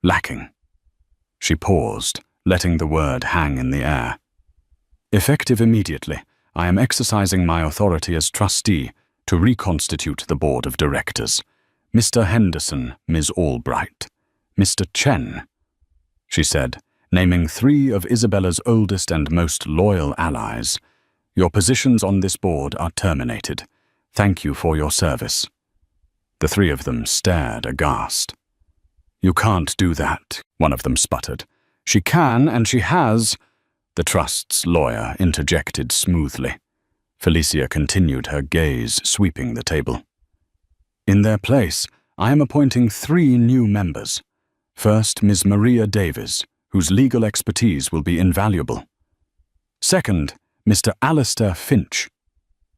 lacking." She paused, letting the word hang in the air. "Effective immediately, I am exercising my authority as trustee to reconstitute the board of directors. Mr. Henderson, Ms. Albright, Mr. Chen," she said, naming 3 of Isabella's oldest and most loyal allies. "Your positions on this board are terminated. Thank you for your service." The 3 of them stared aghast. "You can't do that," one of them sputtered. "She can, and she has," the Trust's lawyer interjected smoothly. Felicia continued, her gaze sweeping the table. "In their place, I am appointing 3 new members. First, Ms. Maria Davies, whose legal expertise will be invaluable. Second, Mr. Alistair Finch."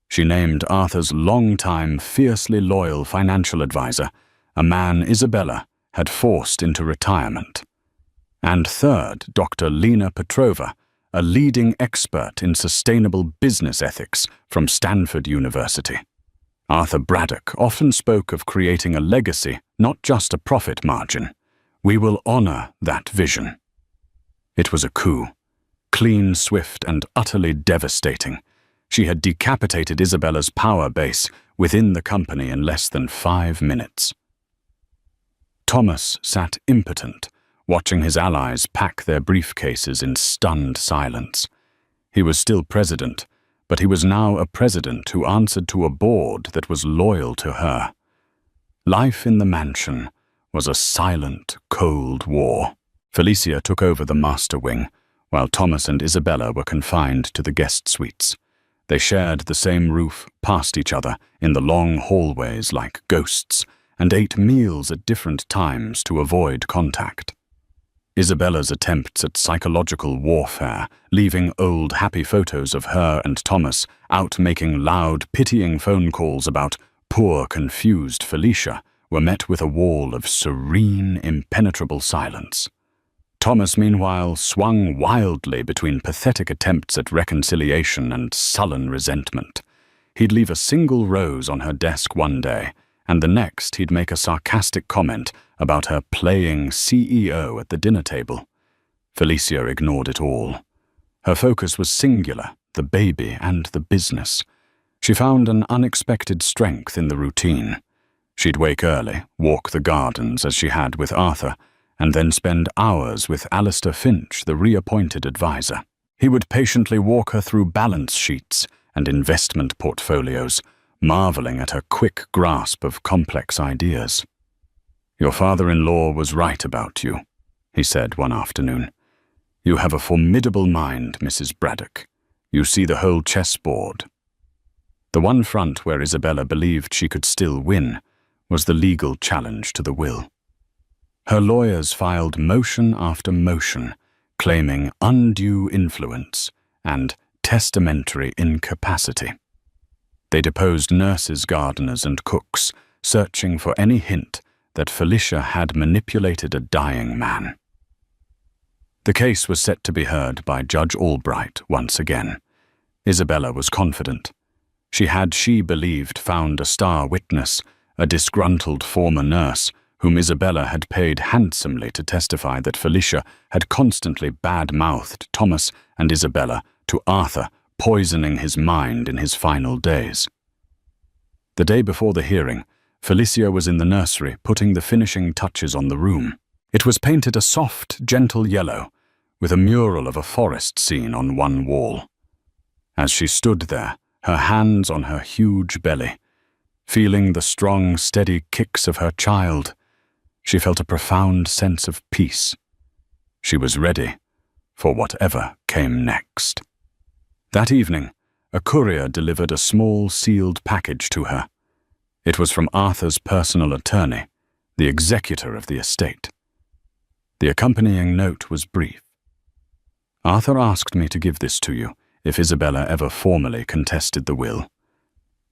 She named Arthur's longtime, fiercely loyal financial advisor, a man Isabella had forced into retirement. And third, Dr. Lena Petrova, a leading expert in sustainable business ethics from Stanford University. Arthur Bradock often spoke of creating a legacy, not just a profit margin. We will honor that vision. It was a coup. Clean, swift, and utterly devastating. She had decapitated Isabella's power base within the company in less than 5 minutes. Thomas sat impotent, watching his allies pack their briefcases in stunned silence. He was still president, but he was now a president who answered to a board that was loyal to her. Life in the mansion was a silent, cold war. Felicia took over the master wing, while Thomas and Isabella were confined to the guest suites. They shared the same roof, passed each other in the long hallways like ghosts, and ate meals at different times to avoid contact. Isabella's attempts at psychological warfare, leaving old happy photos of her and Thomas out making loud, pitying phone calls about poor, confused Felicia, were met with a wall of serene, impenetrable silence. Thomas, meanwhile, swung wildly between pathetic attempts at reconciliation and sullen resentment. He'd leave a single rose on her desk one day, and the next he'd make a sarcastic comment about her playing CEO at the dinner table. Felicia ignored it all. Her focus was singular, the baby and the business. She found an unexpected strength in the routine. She'd wake early, walk the gardens as she had with Arthur, and then spend hours with Alistair Finch, the reappointed advisor. He would patiently walk her through balance sheets and investment portfolios, marveling at her quick grasp of complex ideas. "Your father-in-law was right about you," he said one afternoon. "You have a formidable mind, Mrs. Bradock. You see the whole chessboard." The one front where Isabella believed she could still win was the legal challenge to the will. Her lawyers filed motion after motion, claiming undue influence and testamentary incapacity. They deposed nurses, gardeners, and cooks, searching for any hint that Felicia had manipulated a dying man. The case was set to be heard by Judge Albright once again. Isabella was confident. She believed, found a star witness, a disgruntled former nurse, whom Isabella had paid handsomely to testify that Felicia had constantly bad-mouthed Thomas and Isabella to Arthur, poisoning his mind in his final days. The day before the hearing, Felicia was in the nursery putting the finishing touches on the room. It was painted a soft, gentle yellow, with a mural of a forest scene on one wall. As she stood there, her hands on her huge belly, feeling the strong, steady kicks of her child, she felt a profound sense of peace. She was ready for whatever came next. That evening, a courier delivered a small sealed package to her. It was from Arthur's personal attorney, the executor of the estate. The accompanying note was brief. "Arthur asked me to give this to you if Isabella ever formally contested the will.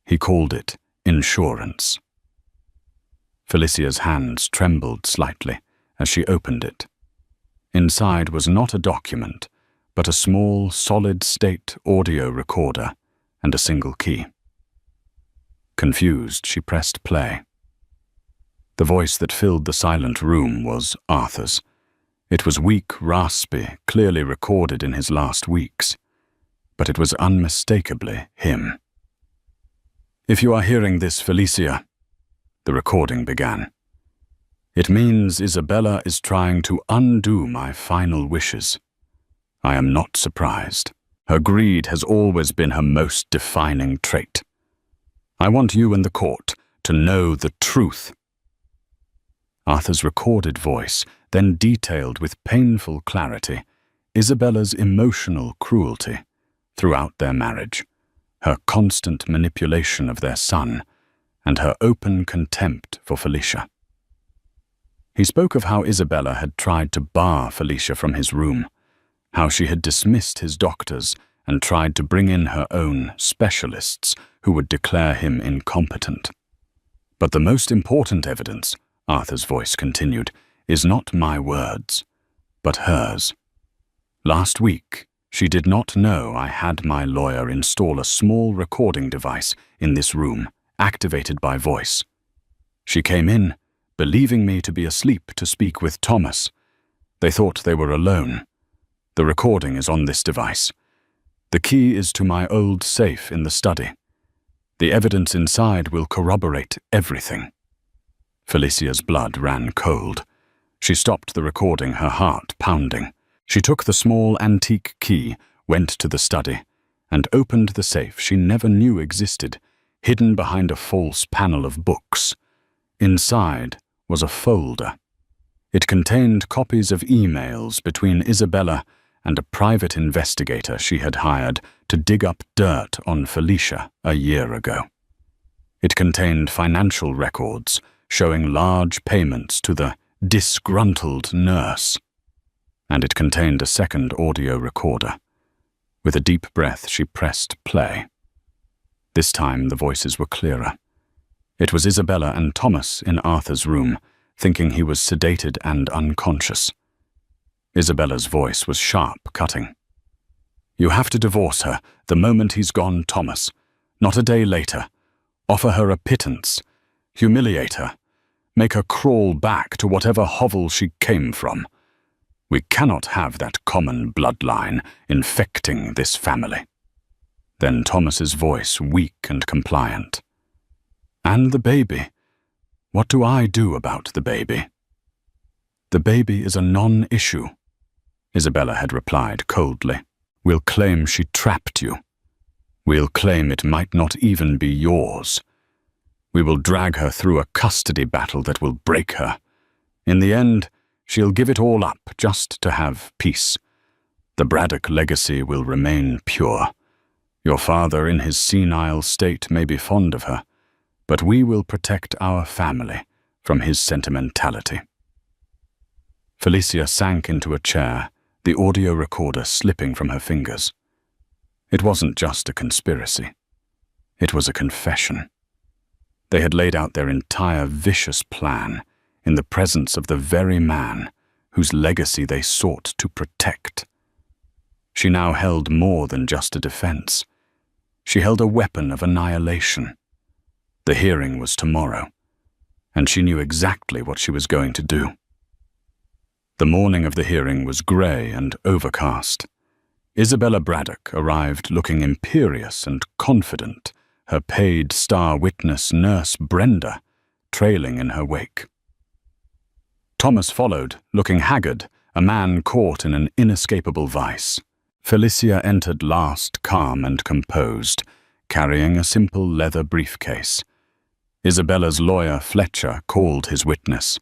He called it insurance." Felicia's hands trembled slightly as she opened it. Inside was not a document, but a small, solid-state audio recorder and a single key. Confused, she pressed play. The voice that filled the silent room was Arthur's. It was weak, raspy, clearly recorded in his last weeks, but it was unmistakably him. "If you are hearing this, Felicia," the recording began, "it means Isabella is trying to undo my final wishes. I am not surprised. Her greed has always been her most defining trait. I want you and the court to know the truth." Arthur's recorded voice then detailed with painful clarity Isabella's emotional cruelty throughout their marriage, her constant manipulation of their son, and her open contempt for Felicia. He spoke of how Isabella had tried to bar Felicia from his room, how she had dismissed his doctors and tried to bring in her own specialists who would declare him incompetent. "But the most important evidence," Arthur's voice continued, "is not my words, but hers. Last week, she did not know I had my lawyer install a small recording device in this room, activated by voice. She came in, believing me to be asleep to speak with Thomas. They thought they were alone. The recording is on this device. The key is to my old safe in the study. The evidence inside will corroborate everything." Felicia's blood ran cold. She stopped the recording, her heart pounding. She took the small antique key, went to the study, and opened the safe she never knew existed, hidden behind a false panel of books. Inside was a folder. It contained copies of emails between Isabella and a private investigator she had hired to dig up dirt on Felicia a year ago. It contained financial records showing large payments to the disgruntled nurse. And it contained a second audio recorder. With a deep breath, she pressed play. This time the voices were clearer. It was Isabella and Thomas in Arthur's room, thinking he was sedated and unconscious. Isabella's voice was sharp, cutting. "You have to divorce her the moment he's gone, Thomas. Not a day later. Offer her a pittance. Humiliate her. Make her crawl back to whatever hovel she came from. We cannot have that common bloodline infecting this family." Then Thomas's voice, weak and compliant. "And the baby? What do I do about the baby?" "The baby is a non-issue," Isabella had replied coldly. "We'll claim she trapped you. We'll claim it might not even be yours. We will drag her through a custody battle that will break her. In the end, she'll give it all up just to have peace. The Bradock legacy will remain pure. Your father in his senile state may be fond of her, but we will protect our family from his sentimentality." Felicia sank into a chair, the audio recorder slipping from her fingers. It wasn't just a conspiracy. It was a confession. They had laid out their entire vicious plan in the presence of the very man whose legacy they sought to protect. She now held more than just a defense. She held a weapon of annihilation. The hearing was tomorrow, and she knew exactly what she was going to do. The morning of the hearing was grey and overcast. Isabella Bradock arrived looking imperious and confident, her paid star witness, Nurse Brenda, trailing in her wake. Thomas followed, looking haggard, a man caught in an inescapable vice. Felicia entered last, calm and composed, carrying a simple leather briefcase. Isabella's lawyer, Fletcher, called his witness.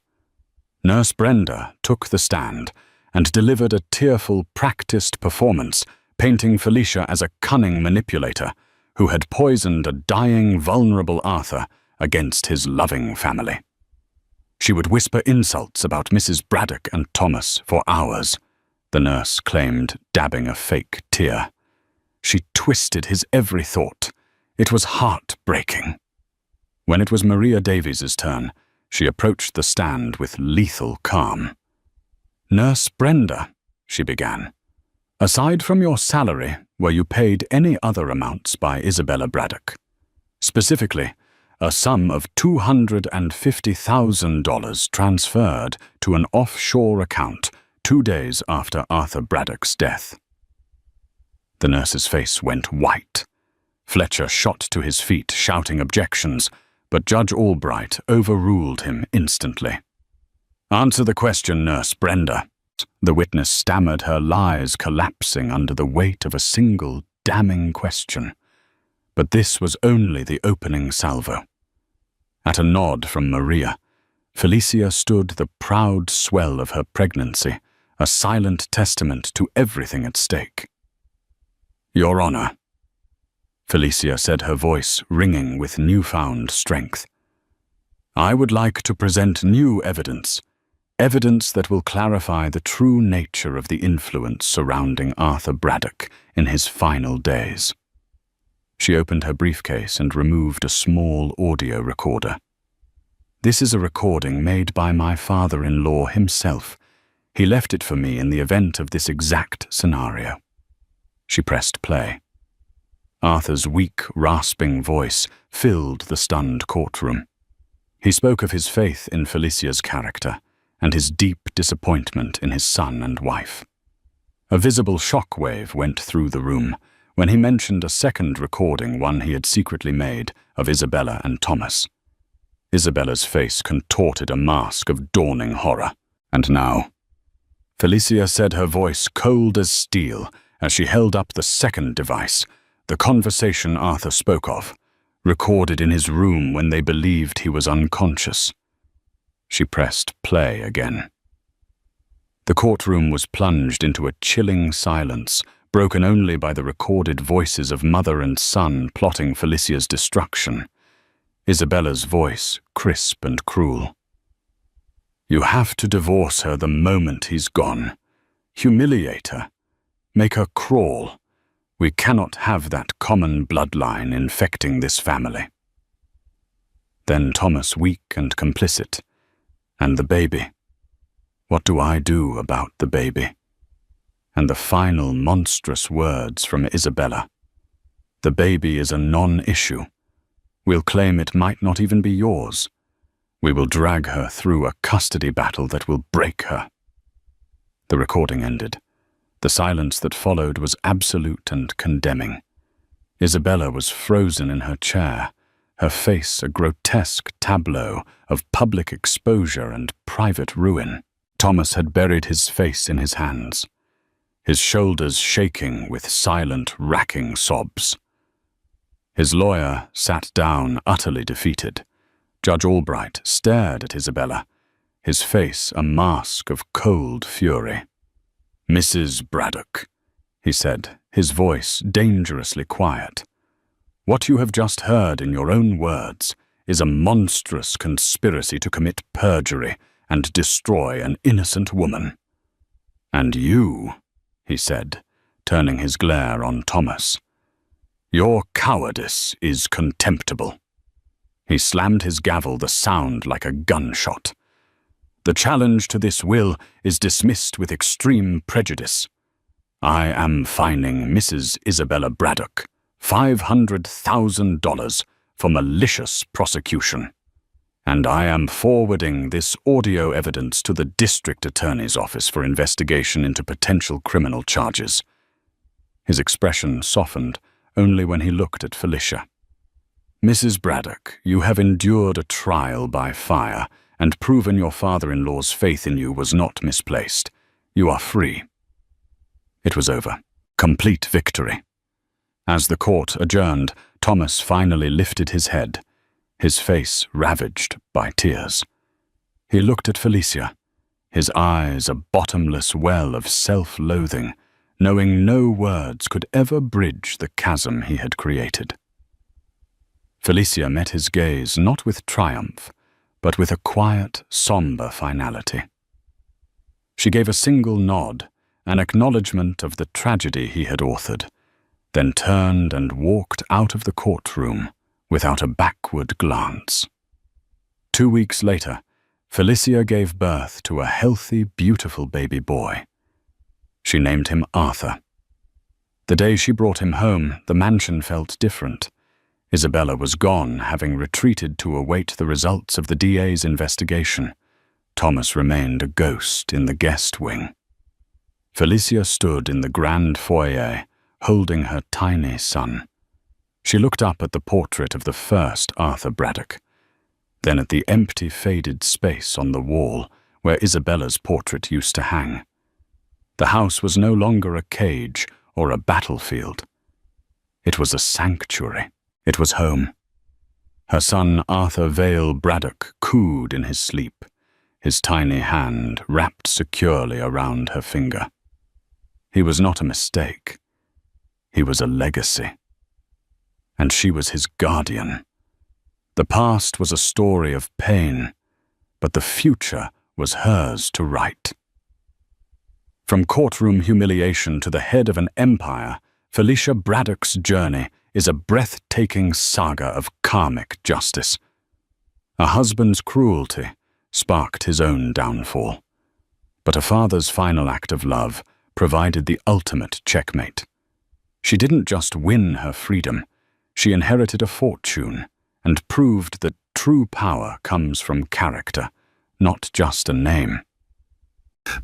Nurse Brenda took the stand and delivered a tearful, practiced performance, painting Felicia as a cunning manipulator who had poisoned a dying, vulnerable Arthur against his loving family. She would whisper insults about Mrs. Bradock and Thomas for hours, the nurse claimed, dabbing a fake tear. She twisted his every thought. It was heartbreaking. When it was Maria Davies's turn, she approached the stand with lethal calm. "Nurse Brenda," she began, "aside from your salary, were you paid any other amounts by Isabella Bradock? Specifically, a sum of $250,000 transferred to an offshore account 2 days after Arthur Bradock's death." The nurse's face went white. Fletcher shot to his feet, shouting objections, but Judge Albright overruled him instantly. "Answer the question, Nurse Brenda." The witness stammered, her lies collapsing under the weight of a single damning question. But this was only the opening salvo. At a nod from Maria, Felicia stood the proud swell of her pregnancy, a silent testament to everything at stake. "Your Honor," Felicia said, her voice ringing with newfound strength, "I would like to present new evidence that will clarify the true nature of the influence surrounding Arthur Bradock in his final days." She opened her briefcase and removed a small audio recorder. "This is a recording made by my father-in-law himself. He left it for me in the event of this exact scenario." She pressed play. Arthur's weak, rasping voice filled the stunned courtroom. He spoke of his faith in Felicia's character and his deep disappointment in his son and wife. A visible shockwave went through the room when he mentioned a second recording, one he had secretly made, of Isabella and Thomas. Isabella's face contorted a mask of dawning horror. "And now," Felicia said, her voice cold as steel, as she held up the second device, the conversation Arthur spoke of, recorded in his room when they believed he was unconscious. She pressed play again. The courtroom was plunged into a chilling silence, broken only by the recorded voices of mother and son plotting Felicia's destruction. Isabella's voice, crisp and cruel. "You have to divorce her the moment he's gone. Humiliate her. Make her crawl. We cannot have that common bloodline infecting this family." Then Thomas, weak and complicit. "And the baby? What do I do about the baby?" And the final monstrous words from Isabella. "The baby is a non-issue. We'll claim it might not even be yours. We will drag her through a custody battle that will break her." The recording ended. The silence that followed was absolute and condemning. Isabella was frozen in her chair, her face a grotesque tableau of public exposure and private ruin. Thomas had buried his face in his hands, his shoulders shaking with silent, racking sobs. His lawyer sat down, utterly defeated. Judge Albright stared at Isabella, his face a mask of cold fury. "Mrs. Bradock," he said, his voice dangerously quiet, "what you have just heard in your own words is a monstrous conspiracy to commit perjury and destroy an innocent woman. And you," he said, turning his glare on Thomas, "your cowardice is contemptible." He slammed his gavel, the sound like a gunshot. "The challenge to this will is dismissed with extreme prejudice. I am fining Mrs. Isabella Bradock $500,000 for malicious prosecution. And I am forwarding this audio evidence to the District Attorney's Office for investigation into potential criminal charges." His expression softened only when he looked at Felicia. "Mrs. Bradock, you have endured a trial by fire and proven your father-in-law's faith in you was not misplaced. You are free." It was over. Complete victory. As the court adjourned, Thomas finally lifted his head, his face ravaged by tears. He looked at Felicia, his eyes a bottomless well of self-loathing, knowing no words could ever bridge the chasm he had created. Felicia met his gaze not with triumph, but with a quiet, somber finality. She gave a single nod, an acknowledgement of the tragedy he had authored, then turned and walked out of the courtroom without a backward glance. 2 weeks later, Felicia gave birth to a healthy, beautiful baby boy. She named him Arthur. The day she brought him home, the mansion felt different. Isabella was gone, having retreated to await the results of the DA's investigation. Thomas remained a ghost in the guest wing. Felicia stood in the grand foyer, holding her tiny son. She looked up at the portrait of the first Arthur Bradock, then at the empty, faded space on the wall where Isabella's portrait used to hang. The house was no longer a cage or a battlefield. It was a sanctuary. It was home. Her son Arthur Vale Bradock cooed in his sleep, his tiny hand wrapped securely around her finger. He was not a mistake. He was a legacy. And she was his guardian. The past was a story of pain, but the future was hers to write. From courtroom humiliation to the head of an empire, Felicia Bradock's journey is a breathtaking saga of karmic justice. A husband's cruelty sparked his own downfall, but a father's final act of love provided the ultimate checkmate. She didn't just win her freedom, she inherited a fortune and proved that true power comes from character, not just a name.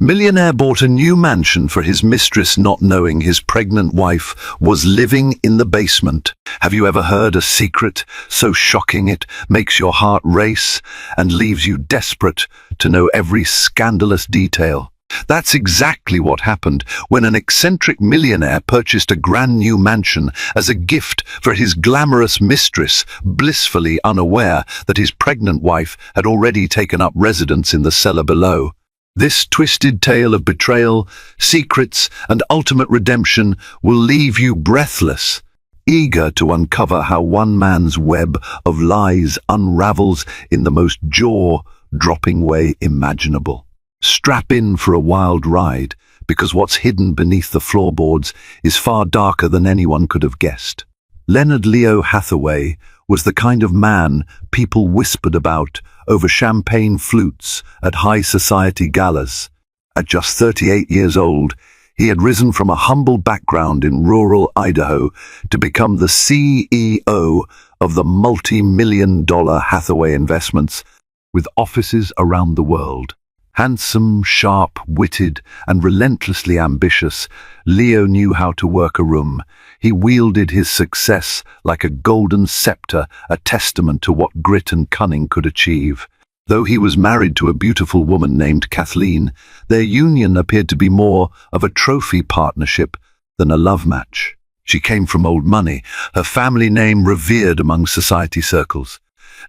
Millionaire bought a new mansion for his mistress, not knowing his pregnant wife was living in the basement. Have you ever heard a secret so shocking it makes your heart race and leaves you desperate to know every scandalous detail? That's exactly what happened when an eccentric millionaire purchased a brand new mansion as a gift for his glamorous mistress, blissfully unaware that his pregnant wife had already taken up residence in the cellar below. This twisted tale of betrayal, secrets, and ultimate redemption will leave you breathless, eager to uncover how one man's web of lies unravels in the most jaw-dropping way imaginable. Strap in for a wild ride, because what's hidden beneath the floorboards is far darker than anyone could have guessed. Leonard Leo Hathaway was the kind of man people whispered about over champagne flutes at high society galas. At just 38 years old, he had risen from a humble background in rural Idaho to become the CEO of the multi-million-dollar Hathaway Investments, with offices around the world. Handsome, sharp-witted, and relentlessly ambitious, Leo knew how to work a room. He wielded his success like a golden scepter, a testament to what grit and cunning could achieve. Though he was married to a beautiful woman named Kathleen, their union appeared to be more of a trophy partnership than a love match. She came from old money, her family name revered among society circles.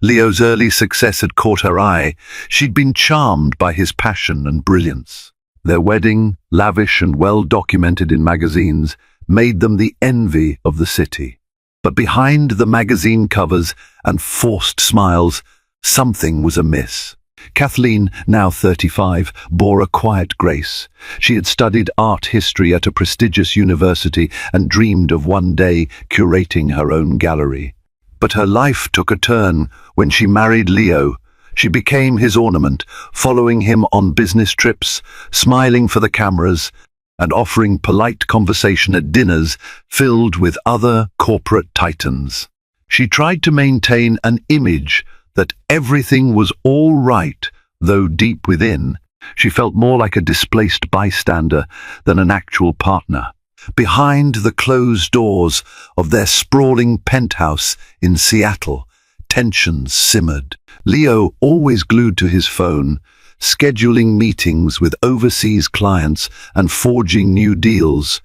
Leo's early success had caught her eye. She'd been charmed by his passion and brilliance. Their wedding, lavish and well documented in magazines, made them the envy of the city. But behind the magazine covers and forced smiles, something was amiss. Kathleen, now 35, bore a quiet grace. She had studied art history at a prestigious university and dreamed of one day curating her own gallery. But her life took a turn when she married Leo. She became his ornament, following him on business trips, smiling for the cameras, and offering polite conversation at dinners filled with other corporate titans. She tried to maintain an image that everything was all right, though deep within, she felt more like a displaced bystander than an actual partner. Behind the closed doors of their sprawling penthouse in Seattle, tensions simmered. Leo, always glued to his phone, scheduling meetings with overseas clients and forging new deals,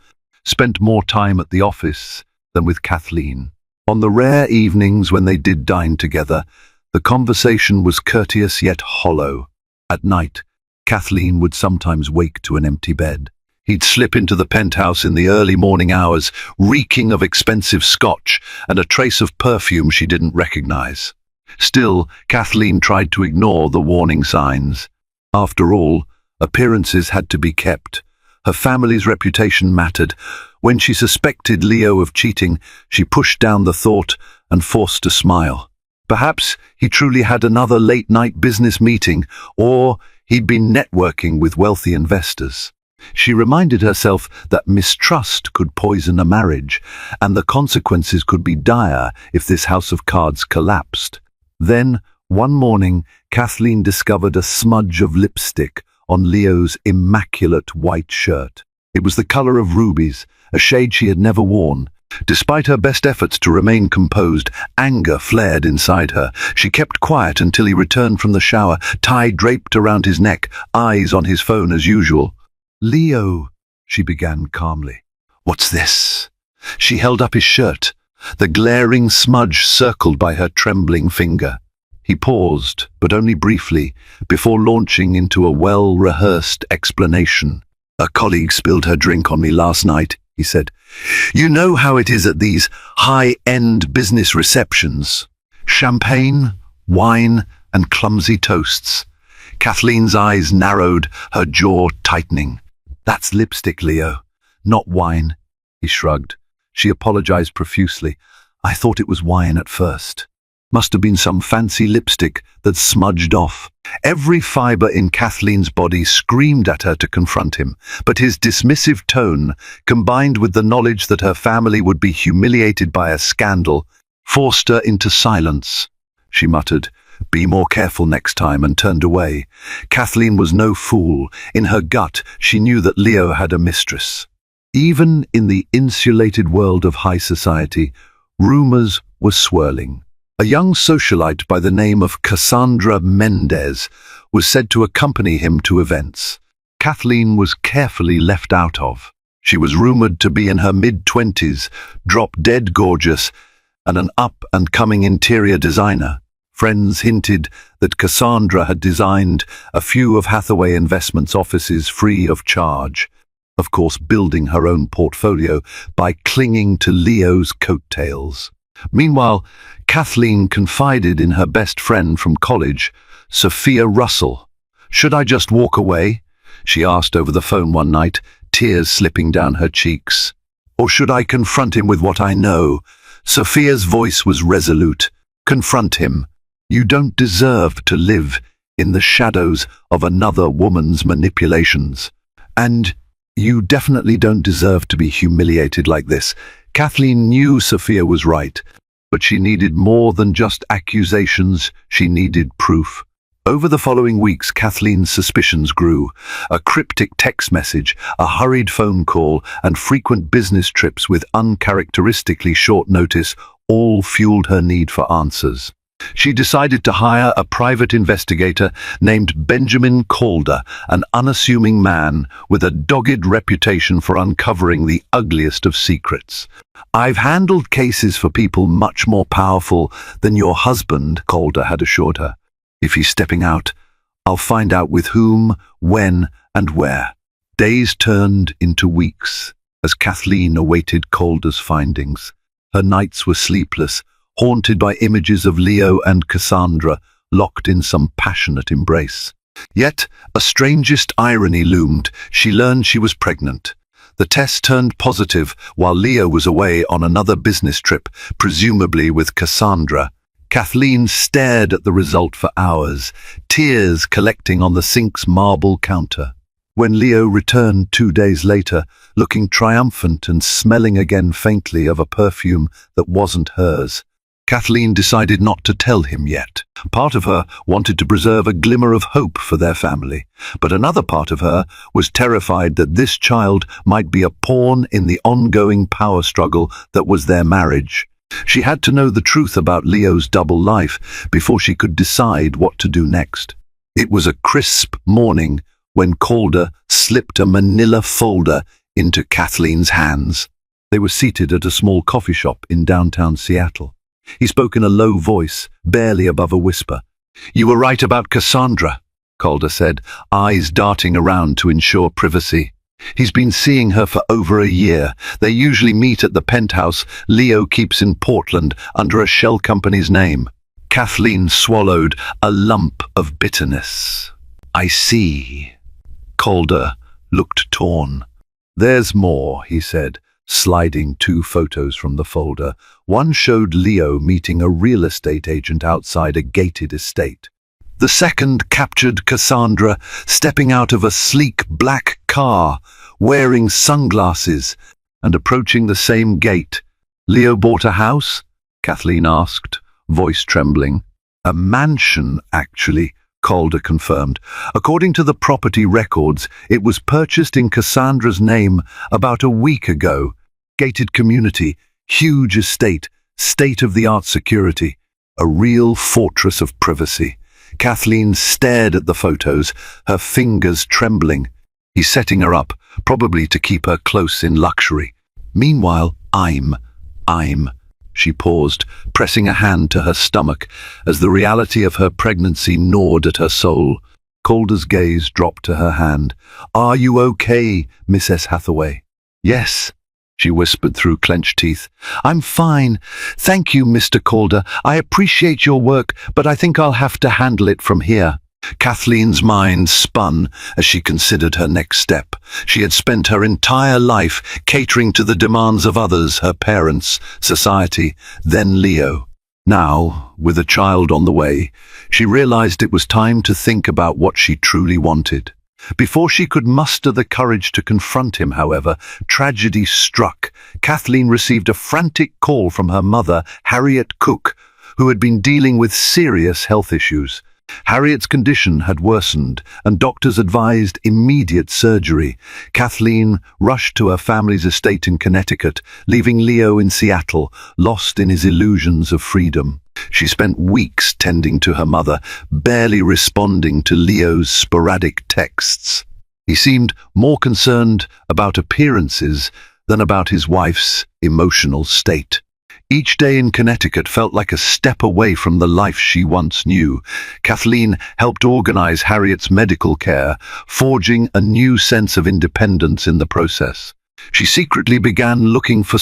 spent more time at the office than with Kathleen. On the rare evenings when they did dine together, the conversation was courteous yet hollow. At night, Kathleen would sometimes wake to an empty bed. He'd slip into the penthouse in the early morning hours, reeking of expensive scotch and a trace of perfume she didn't recognize. Still, Kathleen tried to ignore the warning signs. After all, appearances had to be kept. Her family's reputation mattered. When she suspected Leo of cheating, she pushed down the thought and forced a smile. Perhaps he truly had another late-night business meeting, or he'd been networking with wealthy investors. She reminded herself that mistrust could poison a marriage, and the consequences could be dire if this house of cards collapsed. Then, one morning, Kathleen discovered a smudge of lipstick on Leo's immaculate white shirt. It was the color of rubies, a shade she had never worn. Despite her best efforts to remain composed, anger flared inside her. She kept quiet until he returned from the shower, tie draped around his neck, eyes on his phone as usual. "Leo," she began calmly. "What's this?" She held up his shirt, the glaring smudge circled by her trembling finger. He paused, but only briefly, before launching into a well-rehearsed explanation. "A colleague spilled her drink on me last night," he said. "You know how it is at these high-end business receptions. Champagne, wine, and clumsy toasts." Kathleen's eyes narrowed, her jaw tightening. "That's lipstick, Leo, not wine," he shrugged. She apologized profusely. "I thought it was wine at first. Must have been some fancy lipstick that smudged off." Every fiber in Kathleen's body screamed at her to confront him, but his dismissive tone, combined with the knowledge that her family would be humiliated by a scandal, forced her into silence. She muttered, "Be more careful next time," and turned away. Kathleen was no fool. In her gut, she knew that Leo had a mistress. Even in the insulated world of high society, rumors were swirling. A young socialite by the name of Cassandra Mendez was said to accompany him to events. Kathleen was carefully left out of. She was rumored to be in her mid-20s, drop-dead gorgeous, and an up-and-coming interior designer. Friends hinted that Cassandra had designed a few of Hathaway Investments' offices free of charge, of course building her own portfolio by clinging to Leo's coattails. Meanwhile, Kathleen confided in her best friend from college, Sophia Russell. "Should I just walk away?" she asked over the phone one night, tears slipping down her cheeks. "Or should I confront him with what I know?" Sophia's voice was resolute. "Confront him. You don't deserve to live in the shadows of another woman's manipulations. And you definitely don't deserve to be humiliated like this." Kathleen knew Sophia was right, but she needed more than just accusations. She needed proof. Over the following weeks, Kathleen's suspicions grew. A cryptic text message, a hurried phone call, and frequent business trips with uncharacteristically short notice all fueled her need for answers. She decided to hire a private investigator named Benjamin Calder, an unassuming man with a dogged reputation for uncovering the ugliest of secrets. "I've handled cases for people much more powerful than your husband," Calder had assured her. "If he's stepping out, I'll find out with whom, when, and where." Days turned into weeks as Kathleen awaited Calder's findings. Her nights were sleepless, haunted by images of Leo and Cassandra locked in some passionate embrace. Yet a strangest irony loomed. She learned she was pregnant. The test turned positive while Leo was away on another business trip, presumably with Cassandra. Kathleen stared at the result for hours, tears collecting on the sink's marble counter. When Leo returned 2 days later, looking triumphant and smelling again faintly of a perfume that wasn't hers, Kathleen decided not to tell him yet. Part of her wanted to preserve a glimmer of hope for their family, but another part of her was terrified that this child might be a pawn in the ongoing power struggle that was their marriage. She had to know the truth about Leo's double life before she could decide what to do next. It was a crisp morning when Calder slipped a manila folder into Kathleen's hands. They were seated at a small coffee shop in downtown Seattle. He spoke in a low voice, barely above a whisper. "You were right about Cassandra," Calder said, eyes darting around to ensure privacy. "He's been seeing her for over a year. They usually meet at the penthouse Leo keeps in Portland under a shell company's name." Kathleen swallowed a lump of bitterness. "I see." Calder looked torn. "There's more," he said, sliding 2 photos from the folder. One showed Leo meeting a real estate agent outside a gated estate. The second captured Cassandra stepping out of a sleek black car, wearing sunglasses, and approaching the same gate. "Leo bought a house?" Kathleen asked, voice trembling. "A mansion, actually," Calder confirmed. "According to the property records, it was purchased in Cassandra's name about a week ago. Gated community, huge estate, state-of-the-art security, a real fortress of privacy." Kathleen stared at the photos, her fingers trembling. He's setting her up, probably to keep her close in luxury. Meanwhile, I'm... She paused, pressing a hand to her stomach as the reality of her pregnancy gnawed at her soul. Calder's gaze dropped to her hand. "Are you okay, Mrs. Hathaway?" "Yes," she whispered through clenched teeth. "I'm fine. Thank you, Mr. Calder. I appreciate your work, but I think I'll have to handle it from here." Kathleen's mind spun as she considered her next step. She had spent her entire life catering to the demands of others, her parents, society, then Leo. Now, with a child on the way, she realized it was time to think about what she truly wanted. Before she could muster the courage to confront him, however, tragedy struck. Kathleen received a frantic call from her mother, Harriet Cook, who had been dealing with serious health issues. Harriet's condition had worsened, and doctors advised immediate surgery. Kathleen rushed to her family's estate in Connecticut, leaving Leo in Seattle, lost in his illusions of freedom. She spent weeks tending to her mother, barely responding to Leo's sporadic texts. He seemed more concerned about appearances than about his wife's emotional state. Each day in Connecticut felt like a step away from the life she once knew. Kathleen helped organize Harriet's medical care, forging a new sense of independence in the process. She secretly began looking for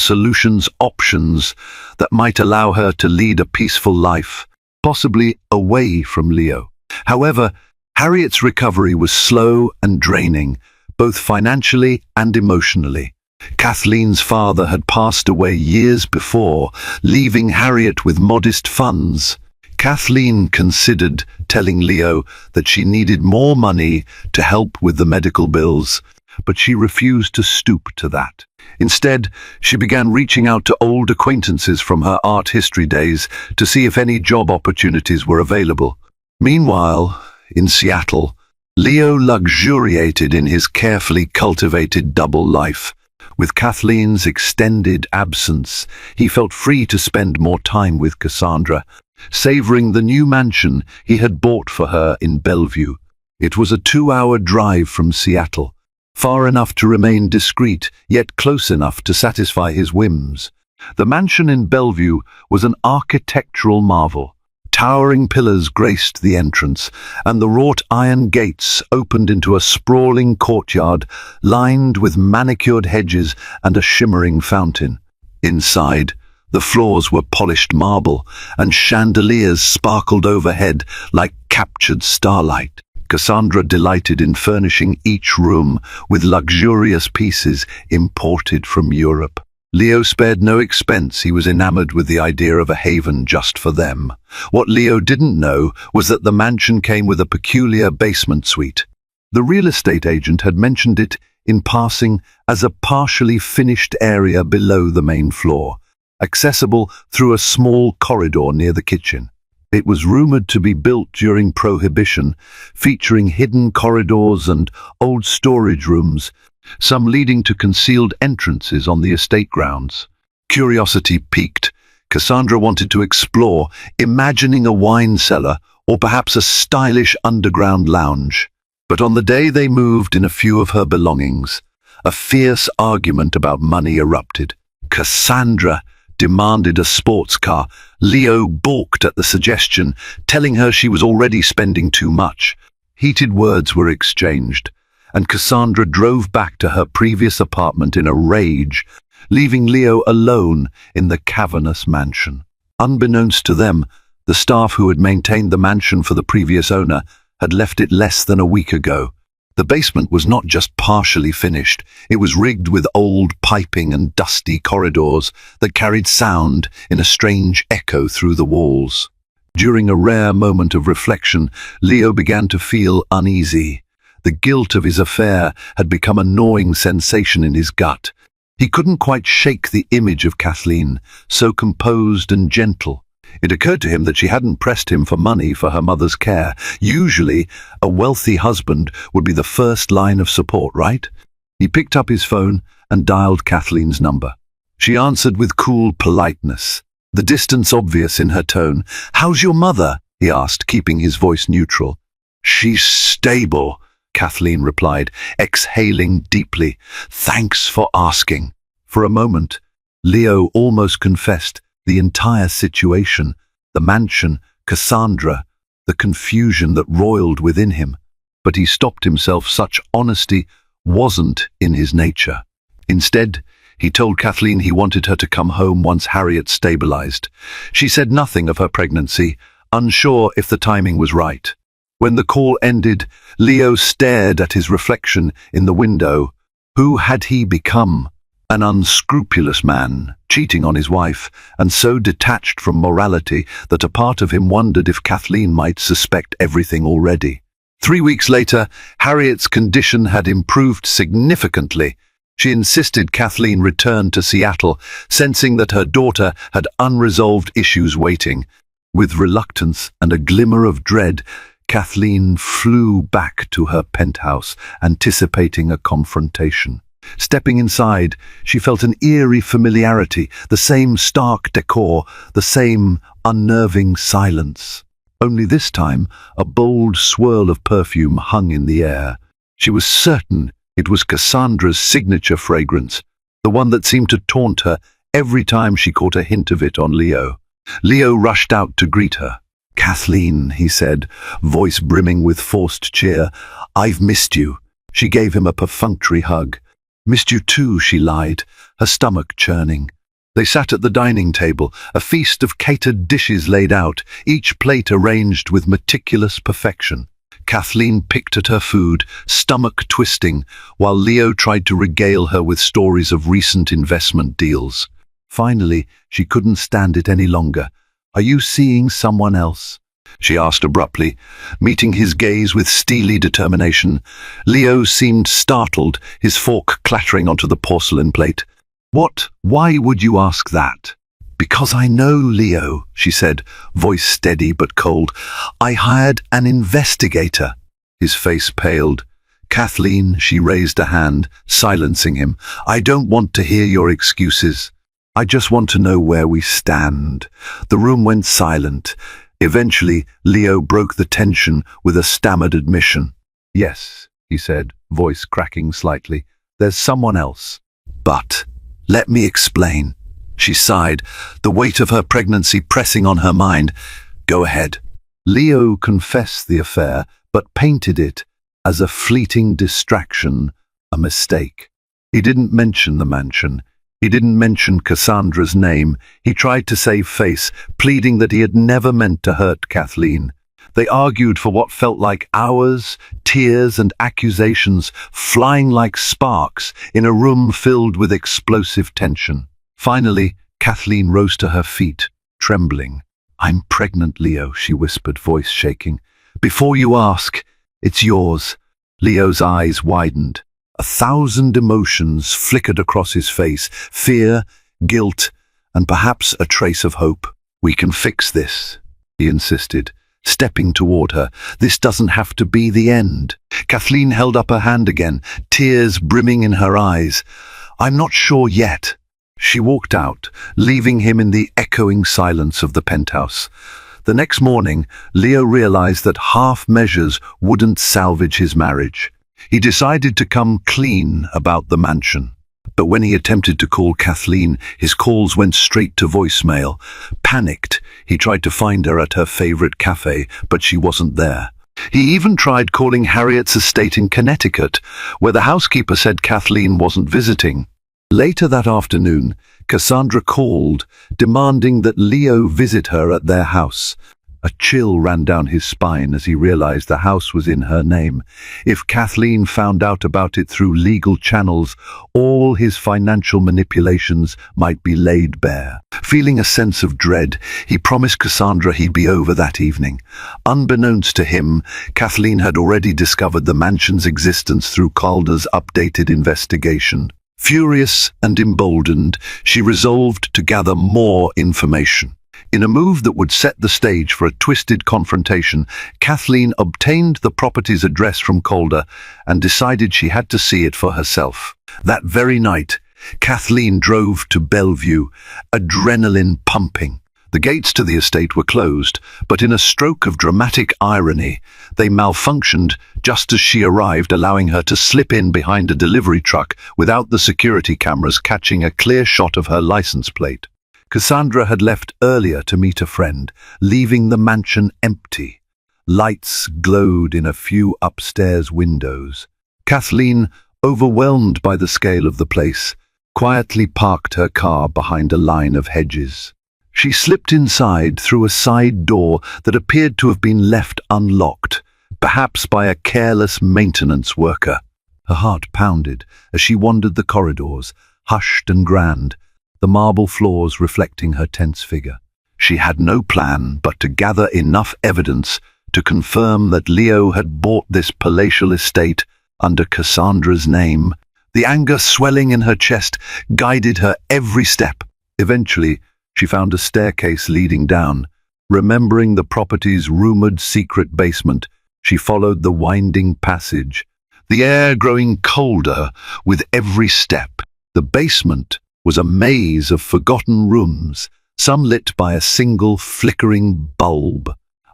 options that might allow her to lead a peaceful life, possibly away from Leo. However, Harriet's recovery was slow and draining, both financially and emotionally. Kathleen's father had passed away years before, leaving Harriet with modest funds. Kathleen considered telling Leo that she needed more money to help with the medical bills, but she refused to stoop to that. Instead, she began reaching out to old acquaintances from her art history days to see if any job opportunities were available. Meanwhile, in Seattle, Leo luxuriated in his carefully cultivated double life. With Kathleen's extended absence, he felt free to spend more time with Cassandra, savoring the new mansion he had bought for her in Bellevue. It was a 2-hour drive from Seattle, far enough to remain discreet, yet close enough to satisfy his whims. The mansion in Bellevue was an architectural marvel. Towering pillars graced the entrance, and the wrought iron gates opened into a sprawling courtyard lined with manicured hedges and a shimmering fountain. Inside, the floors were polished marble, and chandeliers sparkled overhead like captured starlight. Cassandra delighted in furnishing each room with luxurious pieces imported from Europe. Leo spared no expense. He was enamored with the idea of a haven just for them. What Leo didn't know was that the mansion came with a peculiar basement suite. The real estate agent had mentioned it in passing as a partially finished area below the main floor, accessible through a small corridor near the kitchen. It was rumored to be built during Prohibition, featuring hidden corridors and old storage rooms, some leading to concealed entrances on the estate grounds. Curiosity piqued. Cassandra wanted to explore, imagining a wine cellar or perhaps a stylish underground lounge. But on the day they moved in a few of her belongings, a fierce argument about money erupted. Cassandra demanded a sports car. Leo balked at the suggestion, telling her she was already spending too much. Heated words were exchanged, and Cassandra drove back to her previous apartment in a rage, leaving Leo alone in the cavernous mansion. Unbeknownst to them, the staff who had maintained the mansion for the previous owner had left it less than a week ago. The basement was not just partially finished, it was rigged with old piping and dusty corridors that carried sound in a strange echo through the walls. During a rare moment of reflection, Leo began to feel uneasy. The guilt of his affair had become a gnawing sensation in his gut. He couldn't quite shake the image of Kathleen, so composed and gentle. It occurred to him that she hadn't pressed him for money for her mother's care. Usually, a wealthy husband would be the first line of support, right? He picked up his phone and dialed Kathleen's number. She answered with cool politeness, the distance obvious in her tone. "How's your mother?" he asked, keeping his voice neutral. "She's stable," Kathleen replied, exhaling deeply. "Thanks for asking." For a moment, Leo almost confessed the entire situation, the mansion, Cassandra, the confusion that roiled within him. But he stopped himself. Such honesty wasn't in his nature. Instead, he told Kathleen he wanted her to come home once Harriet stabilized. She said nothing of her pregnancy, unsure if the timing was right. When the call ended, Leo stared at his reflection in the window. Who had he become? An unscrupulous man, cheating on his wife, and so detached from morality that a part of him wondered if Kathleen might suspect everything already. 3 weeks later, Harriet's condition had improved significantly. She insisted Kathleen return to Seattle, sensing that her daughter had unresolved issues waiting. With reluctance and a glimmer of dread, Kathleen flew back to her penthouse, anticipating a confrontation. Stepping inside, she felt an eerie familiarity, the same stark decor, the same unnerving silence. Only this time, a bold swirl of perfume hung in the air. She was certain it was Cassandra's signature fragrance, the one that seemed to taunt her every time she caught a hint of it on Leo. Leo rushed out to greet her. "Kathleen," he said, voice brimming with forced cheer, "I've missed you." She gave him a perfunctory hug. "Missed you too," she lied, her stomach churning. They sat at the dining table, a feast of catered dishes laid out, each plate arranged with meticulous perfection. Kathleen picked at her food, stomach twisting, while Leo tried to regale her with stories of recent investment deals. Finally, she couldn't stand it any longer. "Are you seeing someone else?" she asked abruptly, meeting his gaze with steely determination. Leo seemed startled, his fork clattering onto the porcelain plate. "What? Why would you ask that?" "Because I know, Leo," she said, voice steady but cold. "I hired an investigator." His face paled. Kathleen, she raised a hand, silencing him. I don't want to hear your excuses. I just want to know where we stand. The room went silent. Eventually, Leo broke the tension with a stammered admission. Yes, he said, voice cracking slightly. There's someone else. But let me explain. She sighed, the weight of her pregnancy pressing on her mind. Go ahead. Leo confessed the affair, but painted it as a fleeting distraction, a mistake. He didn't mention the mansion. He didn't mention Cassandra's name. He tried to save face, pleading that he had never meant to hurt Kathleen. They argued for what felt like hours, tears and accusations flying like sparks in a room filled with explosive tension. Finally, Kathleen rose to her feet, trembling. I'm pregnant, Leo, she whispered, voice shaking. Before you ask, it's yours. Leo's eyes widened. 1,000 emotions flickered across his face, fear, guilt, and perhaps a trace of hope. We can fix this, he insisted, stepping toward her. This doesn't have to be the end. Kathleen held up her hand again, tears brimming in her eyes. I'm not sure yet. She walked out, leaving him in the echoing silence of the penthouse. The next morning, Leo realized that half measures wouldn't salvage his marriage. He decided to come clean about the mansion. But when he attempted to call Kathleen, his calls went straight to voicemail. Panicked, he tried to find her at her favorite cafe, but she wasn't there. He even tried calling Harriet's estate in Connecticut, where the housekeeper said Kathleen wasn't visiting. Later that afternoon, Cassandra called, demanding that Leo visit her at their house. A chill ran down his spine as he realized the house was in her name. If Kathleen found out about it through legal channels, all his financial manipulations might be laid bare. Feeling a sense of dread, he promised Cassandra he'd be over that evening. Unbeknownst to him, Kathleen had already discovered the mansion's existence through Calder's updated investigation. Furious and emboldened, she resolved to gather more information. In a move that would set the stage for a twisted confrontation, Kathleen obtained the property's address from Calder and decided she had to see it for herself. That very night, Kathleen drove to Bellevue, adrenaline pumping. The gates to the estate were closed, but in a stroke of dramatic irony, they malfunctioned just as she arrived, allowing her to slip in behind a delivery truck without the security cameras catching a clear shot of her license plate. Cassandra had left earlier to meet a friend, leaving the mansion empty. Lights glowed in a few upstairs windows. Kathleen, overwhelmed by the scale of the place, quietly parked her car behind a line of hedges. She slipped inside through a side door that appeared to have been left unlocked, perhaps by a careless maintenance worker. Her heart pounded as she wandered the corridors, hushed and grand, the marble floors reflecting her tense figure. She had no plan but to gather enough evidence to confirm that Leo had bought this palatial estate under Cassandra's name. The anger swelling in her chest guided her every step. Eventually, she found a staircase leading down. Remembering the property's rumored secret basement, she followed the winding passage, the air growing colder with every step. The basement was a maze of forgotten rooms, some lit by a single flickering bulb,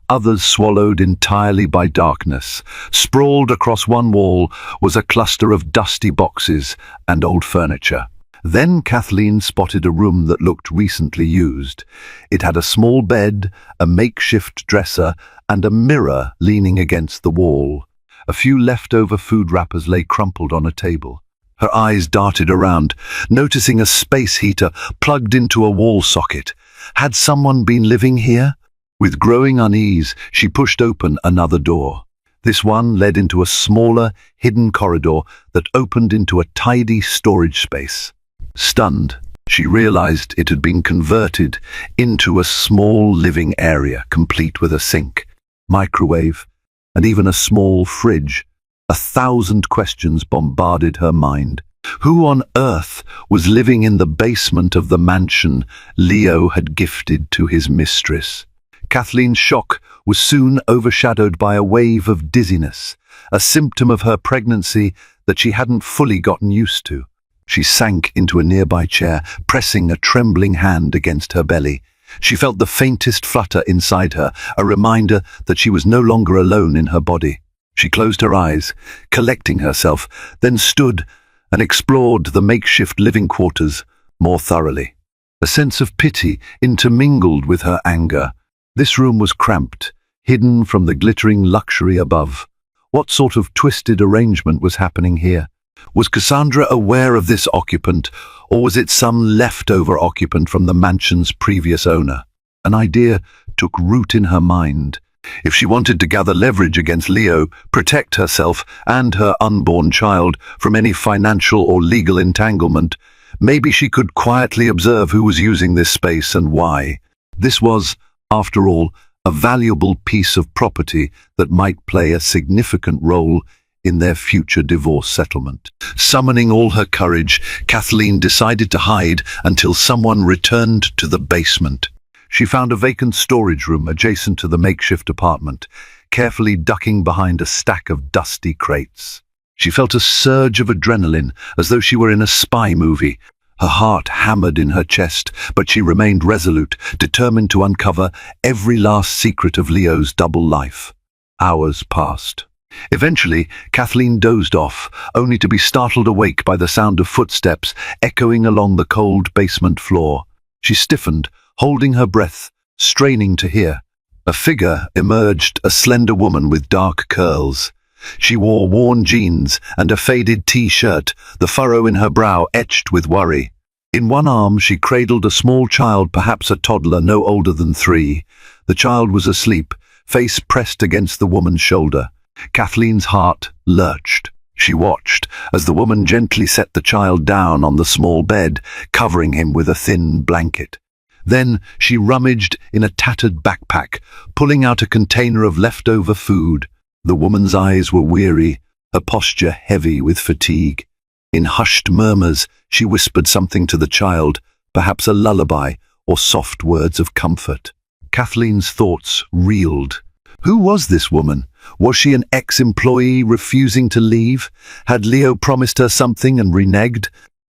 others swallowed entirely by darkness. Sprawled across one wall was a cluster of dusty boxes and old furniture. Then Kathleen spotted a room that looked recently used. It had a small bed, a makeshift dresser, and a mirror leaning against the wall. A few leftover food wrappers lay crumpled on a table. Her eyes darted around, noticing a space heater plugged into a wall socket. Had someone been living here? With growing unease, she pushed open another door. This one led into a smaller, hidden corridor that opened into a tidy storage space. Stunned, she realized it had been converted into a small living area, complete with a sink, microwave, and even a small fridge. 1,000 questions bombarded her mind. Who on earth was living in the basement of the mansion Leo had gifted to his mistress? Kathleen's shock was soon overshadowed by a wave of dizziness, a symptom of her pregnancy that she hadn't fully gotten used to. She sank into a nearby chair, pressing a trembling hand against her belly. She felt the faintest flutter inside her, a reminder that she was no longer alone in her body. She closed her eyes, collecting herself, then stood and explored the makeshift living quarters more thoroughly. A sense of pity intermingled with her anger. This room was cramped, hidden from the glittering luxury above. What sort of twisted arrangement was happening here? Was Cassandra aware of this occupant, or was it some leftover occupant from the mansion's previous owner? An idea took root in her mind. If she wanted to gather leverage against Leo, protect herself and her unborn child from any financial or legal entanglement, maybe she could quietly observe who was using this space and why. This was, after all, a valuable piece of property that might play a significant role in their future divorce settlement. Summoning all her courage, Kathleen decided to hide until someone returned to the basement. She found a vacant storage room adjacent to the makeshift apartment, carefully ducking behind a stack of dusty crates. She felt a surge of adrenaline, as though she were in a spy movie. Her heart hammered in her chest, but she remained resolute, determined to uncover every last secret of Leo's double life. Hours passed. Eventually, Kathleen dozed off, only to be startled awake by the sound of footsteps echoing along the cold basement floor. She stiffened, holding her breath, straining to hear. A figure emerged, a slender woman with dark curls. She wore worn jeans and a faded T-shirt, the furrow in her brow etched with worry. In one arm she cradled a small child, perhaps a toddler no older than 3. The child was asleep, face pressed against the woman's shoulder. Kathleen's heart lurched. She watched as the woman gently set the child down on the small bed, covering him with a thin blanket. Then she rummaged in a tattered backpack, pulling out a container of leftover food. The woman's eyes were weary, her posture heavy with fatigue. In hushed murmurs, she whispered something to the child, perhaps a lullaby or soft words of comfort. Kathleen's thoughts reeled. Who was this woman? Was she an ex-employee refusing to leave? Had Leo promised her something and reneged?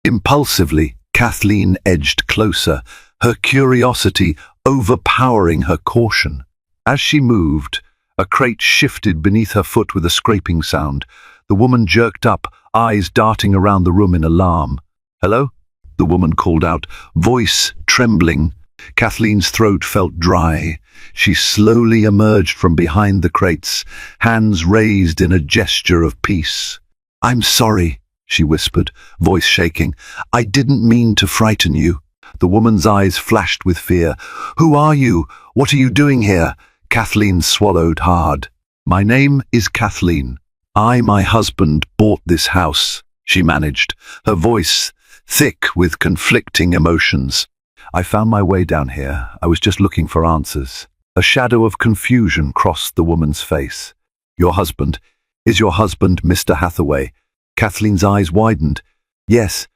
Impulsively, Kathleen edged closer, her curiosity overpowering her caution. As she moved, a crate shifted beneath her foot with a scraping sound. The woman jerked up, eyes darting around the room in alarm. "Hello?" the woman called out, voice trembling. Kathleen's throat felt dry. She slowly emerged from behind the crates, hands raised in a gesture of peace. "I'm sorry," she whispered, voice shaking. "I didn't mean to frighten you." The woman's eyes flashed with fear. "Who are you? What are you doing here?" Kathleen swallowed hard. "My name is Kathleen. My husband bought this house," she managed, her voice thick with conflicting emotions. "I found my way down here. I was just looking for answers." A shadow of confusion crossed the woman's face. Is your husband Mr. Hathaway?" Kathleen's eyes widened. "Yes.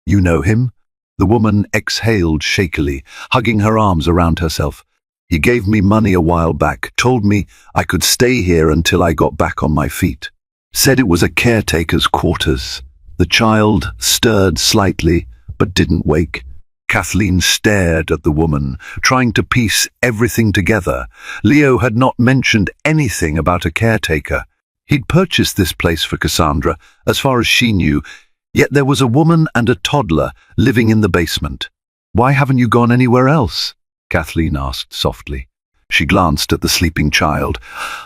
You know him?" The woman exhaled shakily, hugging her arms around herself. "He gave me money a while back, told me I could stay here until I got back on my feet. Said it was a caretaker's quarters." The child stirred slightly, but didn't wake. Kathleen stared at the woman, trying to piece everything together. Leo had not mentioned anything about a caretaker. He'd purchased this place for Cassandra, as far as she knew, yet there was a woman and a toddler living in the basement. "Why haven't you gone anywhere else?" Kathleen asked softly. She glanced at the sleeping child.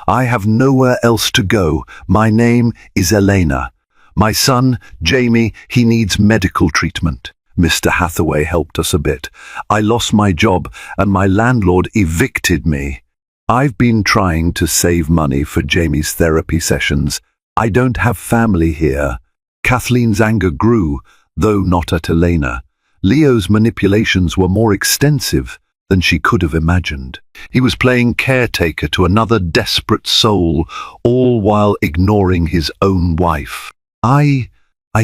"I have nowhere else to go. My name is Elena. My son, Jamie, he needs medical treatment. Mr. Hathaway helped us a bit. I lost my job and my landlord evicted me. I've been trying to save money for Jamie's therapy sessions. I don't have family here." Kathleen's anger grew, though not at Elena. Leo's manipulations were more extensive than she could have imagined. He was playing caretaker to another desperate soul, all while ignoring his own wife. I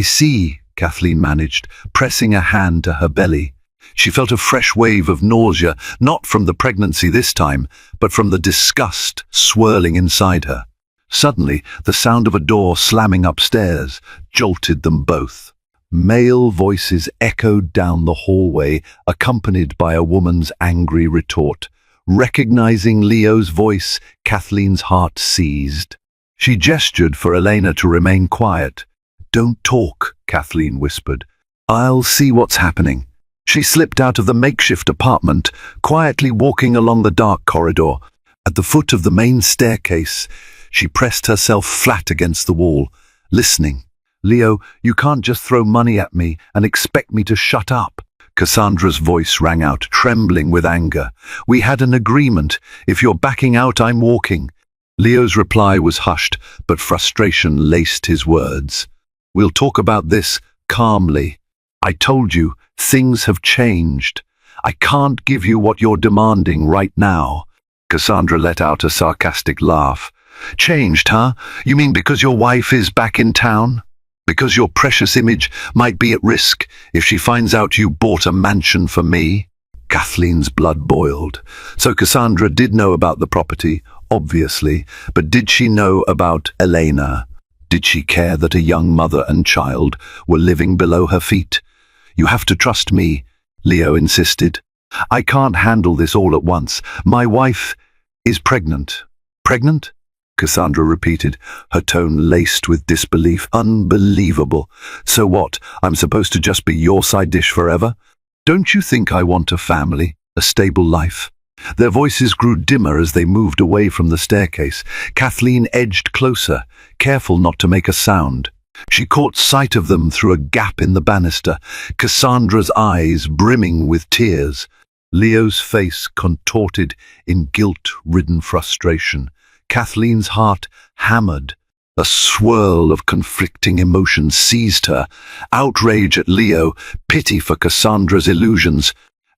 see," Kathleen managed, pressing a hand to her belly. She felt a fresh wave of nausea, not from the pregnancy this time, but from the disgust swirling inside her. Suddenly, the sound of a door slamming upstairs jolted them both. Male voices echoed down the hallway, accompanied by a woman's angry retort. Recognizing Leo's voice, Kathleen's heart seized. She gestured for Elena to remain quiet. "Don't talk," Kathleen whispered. "I'll see what's happening." She slipped out of the makeshift apartment, quietly walking along the dark corridor. At the foot of the main staircase, she pressed herself flat against the wall, listening. "Leo, you can't just throw money at me and expect me to shut up." Cassandra's voice rang out, trembling with anger. "We had an agreement. If you're backing out, I'm walking." Leo's reply was hushed, but frustration laced his words. "We'll talk about this calmly. I told you, things have changed. I can't give you what you're demanding right now." Cassandra let out a sarcastic laugh. "Changed, huh? You mean because your wife is back in town? Because your precious image might be at risk if she finds out you bought a mansion for me?" Kathleen's blood boiled. So Cassandra did know about the property, obviously, but did she know about Elena? Did she care that a young mother and child were living below her feet? "You have to trust me," Leo insisted. "I can't handle this all at once. My wife is pregnant." "Pregnant?" Cassandra repeated, her tone laced with disbelief. "Unbelievable. So what, I'm supposed to just be your side dish forever? Don't you think I want a family, a stable life?" Their voices grew dimmer as they moved away from the staircase. Kathleen edged closer, careful not to make a sound. She caught sight of them through a gap in the banister, Cassandra's eyes brimming with tears. Leo's face contorted in guilt-ridden frustration. Kathleen's heart hammered. A swirl of conflicting emotions seized her: outrage at Leo, pity for Cassandra's illusions,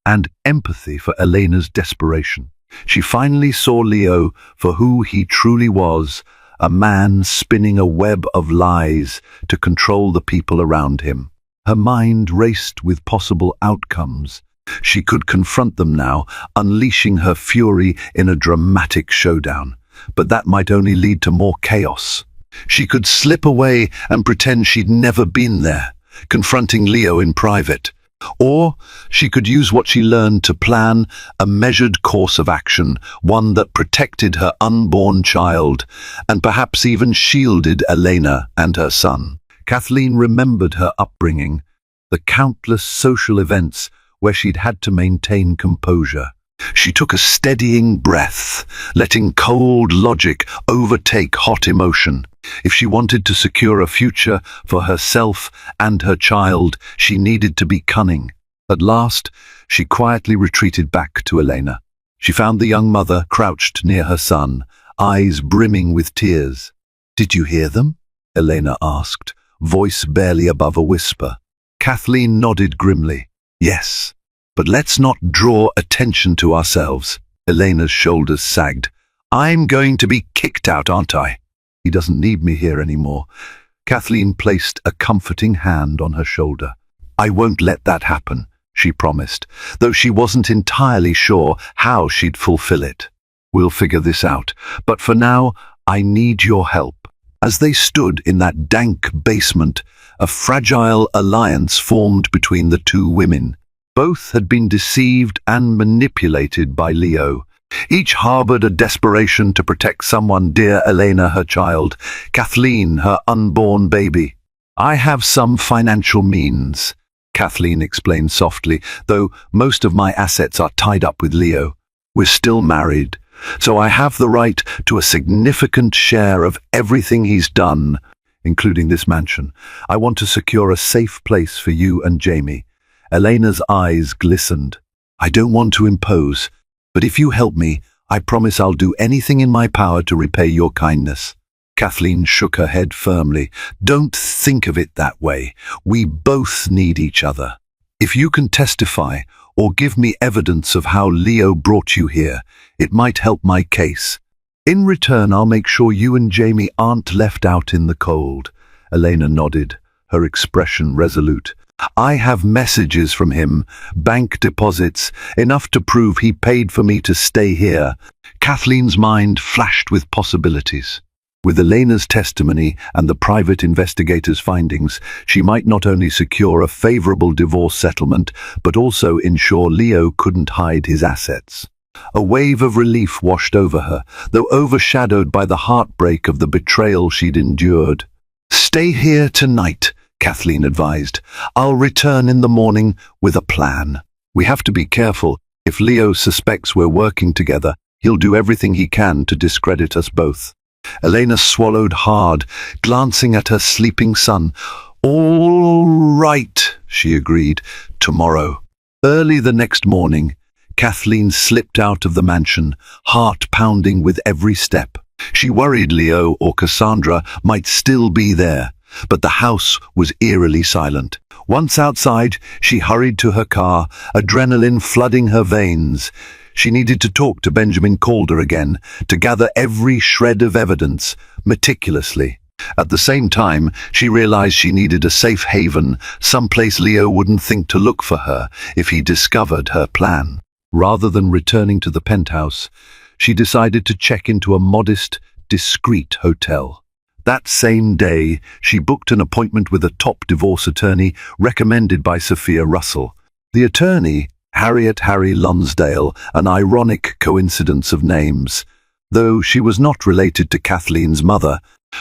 and empathy for Elena's desperation. She finally saw Leo for who he truly was, a man spinning a web of lies to control the people around him. Her mind raced with possible outcomes. She could confront them now, unleashing her fury in a dramatic showdown. But that might only lead to more chaos. She could slip away and pretend she'd never been there, confronting Leo in private. Or she could use what she learned to plan a measured course of action, one that protected her unborn child, and perhaps even shielded Elena and her son. Kathleen remembered her upbringing, the countless social events where she'd had to maintain composure. She took a steadying breath, letting cold logic overtake hot emotion. If she wanted to secure a future for herself and her child, she needed to be cunning. At last, she quietly retreated back to Elena. She found the young mother crouched near her son, eyes brimming with tears. "Did you hear them?" Elena asked, voice barely above a whisper. Kathleen nodded grimly. "Yes. But let's not draw attention to ourselves." Elena's shoulders sagged. "I'm going to be kicked out, aren't I?" "He doesn't need me here anymore." Kathleen placed a comforting hand on her shoulder. "I won't let that happen," she promised, though she wasn't entirely sure how she'd fulfill it. "We'll figure this out, but for now, I need your help." As they stood in that dank basement, a fragile alliance formed between the two women. Both had been deceived and manipulated by Leo. Each harbored a desperation to protect someone dear: Elena, her child; Kathleen, her unborn baby. "I have some financial means," Kathleen explained softly, "though most of my assets are tied up with Leo. We're still married, so I have the right to a significant share of everything he's done, including this mansion. I want to secure a safe place for you and Jamie." Elena's eyes glistened. "I don't want to impose, but if you help me, I promise I'll do anything in my power to repay your kindness." Kathleen shook her head firmly. "Don't think of it that way. We both need each other. If you can testify or give me evidence of how Leo brought you here, it might help my case. In return, I'll make sure you and Jamie aren't left out in the cold." Elena nodded, her expression resolute. I have messages from him, bank deposits, enough to prove he paid for me to stay here. Kathleen's mind flashed with possibilities. With Elena's testimony and the private investigator's findings, she might not only secure a favorable divorce settlement, but also ensure Leo couldn't hide his assets. A wave of relief washed over her, though overshadowed by the heartbreak of the betrayal she'd endured. "Stay here tonight," Kathleen advised. "I'll return in the morning with a plan. We have to be careful. If Leo suspects we're working together, he'll do everything he can to discredit us both." Elena swallowed hard, glancing at her sleeping son. "All right," she agreed. "Tomorrow." Early the next morning, Kathleen slipped out of the mansion, heart pounding with every step. She worried Leo or Cassandra might still be there, but the house was eerily silent. Once outside, she hurried to her car, adrenaline flooding her veins. She needed to talk to Benjamin Calder again, to gather every shred of evidence, meticulously. At the same time, she realized she needed a safe haven, someplace Leo wouldn't think to look for her if he discovered her plan. Rather than returning to the penthouse, she decided to check into a modest, discreet hotel. That same day, she booked an appointment with a top divorce attorney recommended by Sophia Russell. The attorney, Harry Lonsdale, an ironic coincidence of names, though she was not related to Kathleen's mother,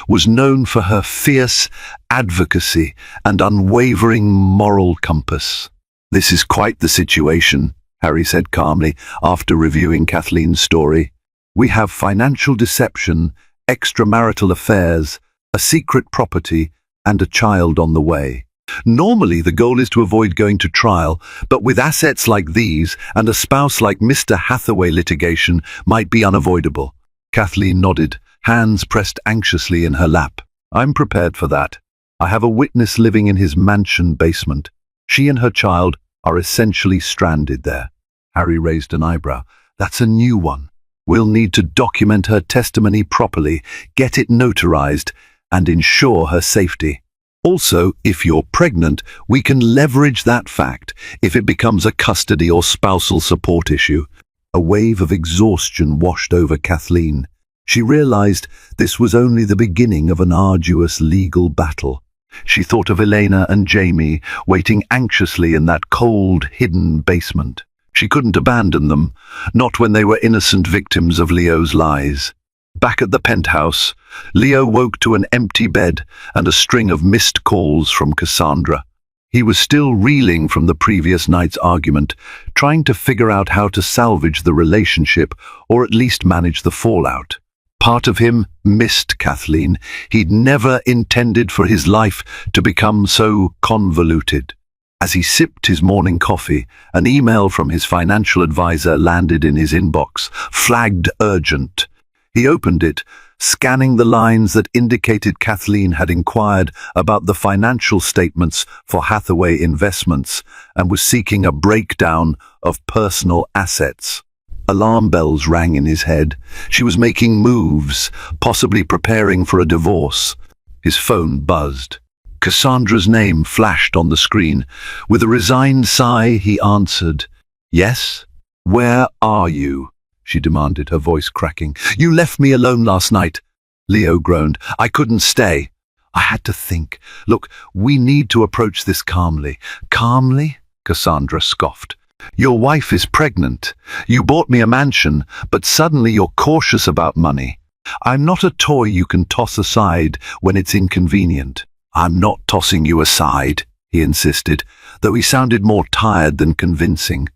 was known for her fierce advocacy and unwavering moral compass. "This is quite the situation," Harry said calmly after reviewing Kathleen's story. "We have financial deception, extramarital affairs, a secret property, and a child on the way. Normally the goal is to avoid going to trial, but with assets like these and a spouse like Mr. Hathaway, litigation might be unavoidable." Kathleen nodded, hands pressed anxiously in her lap. "I'm prepared for that. I have a witness living in his mansion basement. She and her child are essentially stranded there." Harry raised an eyebrow. "That's a new one. We'll need to document her testimony properly, get it notarized, and ensure her safety. Also, if you're pregnant, we can leverage that fact if it becomes a custody or spousal support issue." A wave of exhaustion washed over Kathleen. She realized this was only the beginning of an arduous legal battle. She thought of Elena and Jamie waiting anxiously in that cold, hidden basement. She couldn't abandon them, not when they were innocent victims of Leo's lies. Back at the penthouse, Leo woke to an empty bed and a string of missed calls from Cassandra. He was still reeling from the previous night's argument, trying to figure out how to salvage the relationship or at least manage the fallout. Part of him missed Kathleen. He'd never intended for his life to become so convoluted. As he sipped his morning coffee, an email from his financial advisor landed in his inbox, flagged urgent. He opened it, scanning the lines that indicated Kathleen had inquired about the financial statements for Hathaway Investments and was seeking a breakdown of personal assets. Alarm bells rang in his head. She was making moves, possibly preparing for a divorce. His phone buzzed. Cassandra's name flashed on the screen. With a resigned sigh, he answered. "Yes? Where are you?" she demanded, her voice cracking. "You left me alone last night." Leo groaned. "I couldn't stay. I had to think. Look, we need to approach this calmly." "Calmly?" Cassandra scoffed. "Your wife is pregnant. You bought me a mansion, but suddenly you're cautious about money. I'm not a toy you can toss aside when it's inconvenient." "I'm not tossing you aside," he insisted, though he sounded more tired than convincing.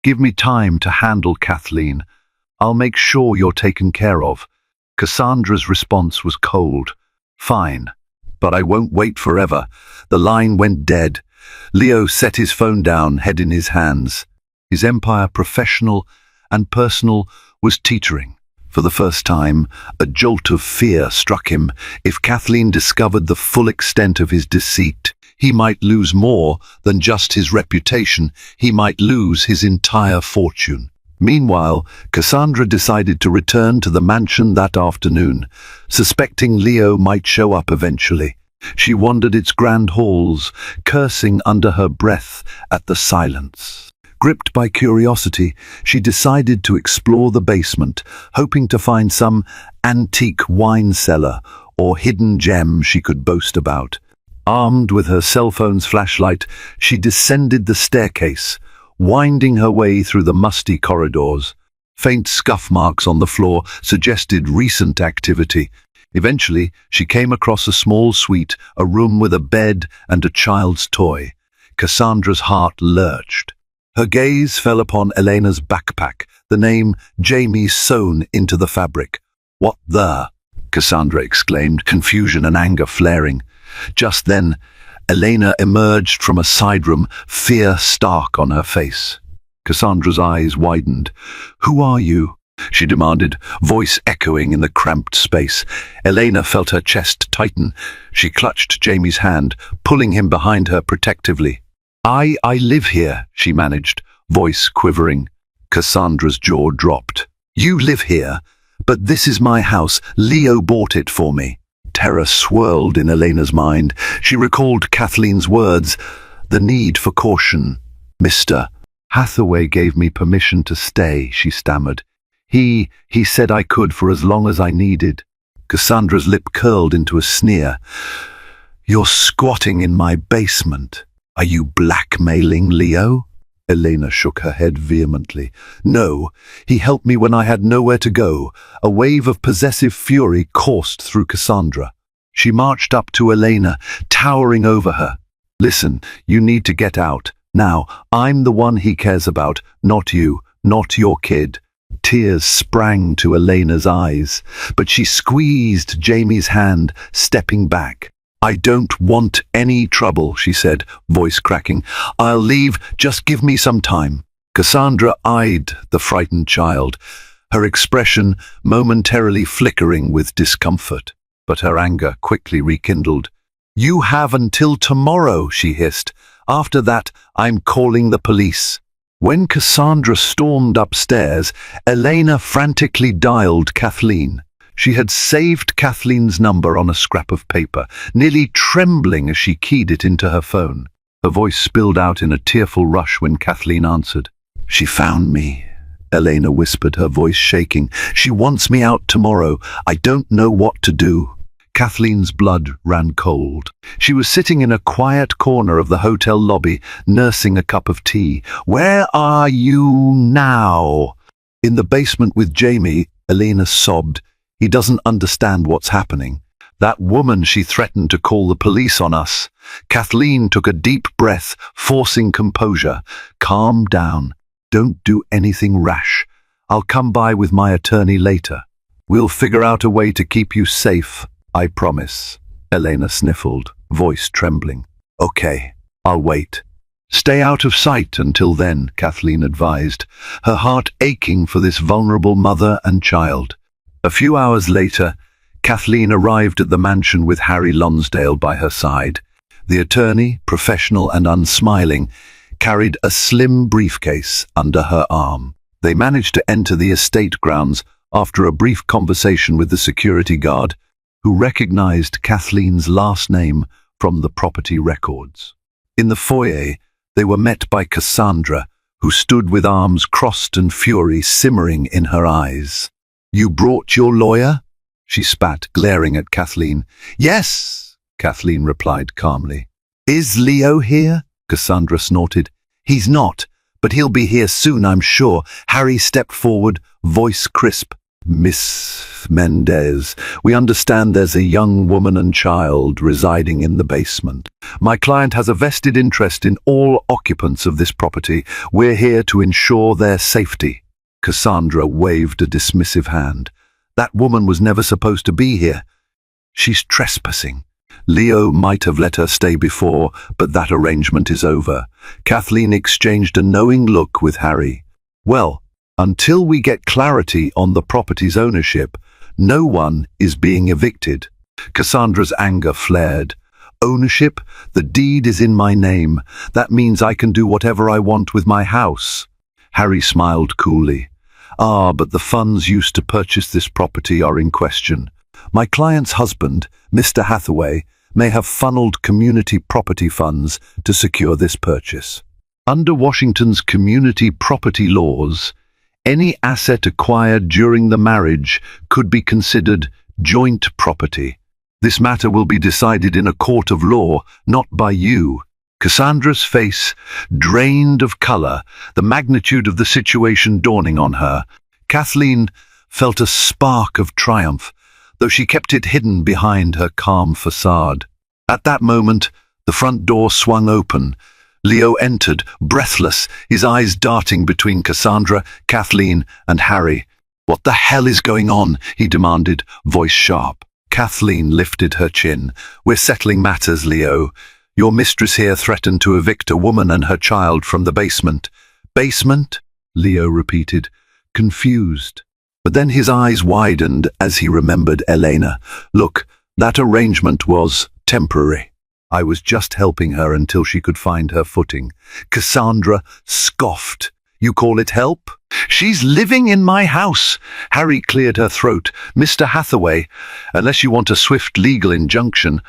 "Give me time to handle Kathleen. I'll make sure you're taken care of." Cassandra's response was cold. "Fine, but I won't wait forever." The line went dead. Leo set his phone down, head in his hands. His empire, professional and personal, was teetering. For the first time, a jolt of fear struck him. If Kathleen discovered the full extent of his deceit, he might lose more than just his reputation. He might lose his entire fortune. Meanwhile, Cassandra decided to return to the mansion that afternoon, suspecting Leo might show up eventually. She wandered its grand halls, cursing under her breath at the silence. Gripped by curiosity, she decided to explore the basement, hoping to find some antique wine cellar or hidden gem she could boast about. Armed with her cell phone's flashlight, she descended the staircase, winding her way through the musty corridors. Faint scuff marks on the floor suggested recent activity. Eventually, she came across a small suite, a room with a bed and a child's toy. Cassandra's heart lurched. Her gaze fell upon Elena's backpack, the name Jamie sewn into the fabric. "What the?" Cassandra exclaimed, confusion and anger flaring. Just then, Elena emerged from a side room, fear stark on her face. Cassandra's eyes widened. "Who are you?" she demanded, voice echoing in the cramped space. Elena felt her chest tighten. She clutched Jamie's hand, pulling him behind her protectively. I live here," she managed, voice quivering. Cassandra's jaw dropped. "You live here? But this is my house. Leo bought it for me." Terror swirled in Elena's mind. She recalled Kathleen's words, the need for caution. "Mr. Hathaway gave me permission to stay," she stammered. He said I could for as long as I needed." Cassandra's lip curled into a sneer. "You're squatting in my basement. Are you blackmailing Leo?" Elena shook her head vehemently. "No, he helped me when I had nowhere to go." A wave of possessive fury coursed through Cassandra. She marched up to Elena, towering over her. "Listen, you need to get out. Now, I'm the one he cares about, not you, not your kid." Tears sprang to Elena's eyes, but she squeezed Jamie's hand, stepping back. "I don't want any trouble," she said, voice cracking. "I'll leave, just give me some time." Cassandra eyed the frightened child, her expression momentarily flickering with discomfort, but her anger quickly rekindled. "You have until tomorrow," she hissed. "After that, I'm calling the police." When Cassandra stormed upstairs, Elena frantically dialed Kathleen. She had saved Kathleen's number on a scrap of paper, nearly trembling as she keyed it into her phone. Her voice spilled out in a tearful rush when Kathleen answered. "She found me," Elena whispered, her voice shaking. "She wants me out tomorrow. I don't know what to do." Kathleen's blood ran cold. She was sitting in a quiet corner of the hotel lobby, nursing a cup of tea. "Where are you now?" "In the basement with Jamie," Elena sobbed. "He doesn't understand what's happening. That woman, she threatened to call the police on us." Kathleen took a deep breath, forcing composure. "Calm down. Don't do anything rash. I'll come by with my attorney later. We'll figure out a way to keep you safe, I promise." Elena sniffled, voice trembling. "Okay, I'll wait." "Stay out of sight until then," Kathleen advised, her heart aching for this vulnerable mother and child. A few hours later, Kathleen arrived at the mansion with Harry Lonsdale by her side. The attorney, professional and unsmiling, carried a slim briefcase under her arm. They managed to enter the estate grounds after a brief conversation with the security guard, who recognized Kathleen's last name from the property records. In the foyer, they were met by Cassandra, who stood with arms crossed and fury simmering in her eyes. "You brought your lawyer?" she spat, glaring at Kathleen. "Yes," Kathleen replied calmly. "Is Leo here?" Cassandra snorted. "He's not, but he'll be here soon, I'm sure." Harry stepped forward, voice crisp. "Miss Mendez, we understand there's a young woman and child residing in the basement. My client has a vested interest in all occupants of this property. We're here to ensure their safety." Cassandra waved a dismissive hand. "That woman was never supposed to be here. She's trespassing. Leo might have let her stay before, but that arrangement is over." Kathleen exchanged a knowing look with Harry. "Well, until we get clarity on the property's ownership, no one is being evicted." Cassandra's anger flared. "Ownership? The deed is in my name. That means I can do whatever I want with my house." Harry smiled coolly. "Ah, but the funds used to purchase this property are in question. My client's husband, Mr. Hathaway, may have funneled community property funds to secure this purchase. Under Washington's community property laws, any asset acquired during the marriage could be considered joint property. This matter will be decided in a court of law, not by you. Cassandra's face drained of color, the magnitude of the situation dawning on her. Kathleen felt a spark of triumph, though she kept it hidden behind her calm facade. At that moment, the front door swung open. Leo entered, breathless, his eyes darting between Cassandra, Kathleen, and Harry. "What the hell is going on?" he demanded, voice sharp. Kathleen lifted her chin. "We're settling matters, Leo. Your mistress here threatened to evict a woman and her child from the basement." "Basement?" Leo repeated, confused. But then his eyes widened as he remembered Elena. "Look, that arrangement was temporary. I was just helping her until she could find her footing." Cassandra scoffed. "You call it help? She's living in my house." Harry cleared her throat. "Mr. Hathaway, unless you want a swift legal injunction,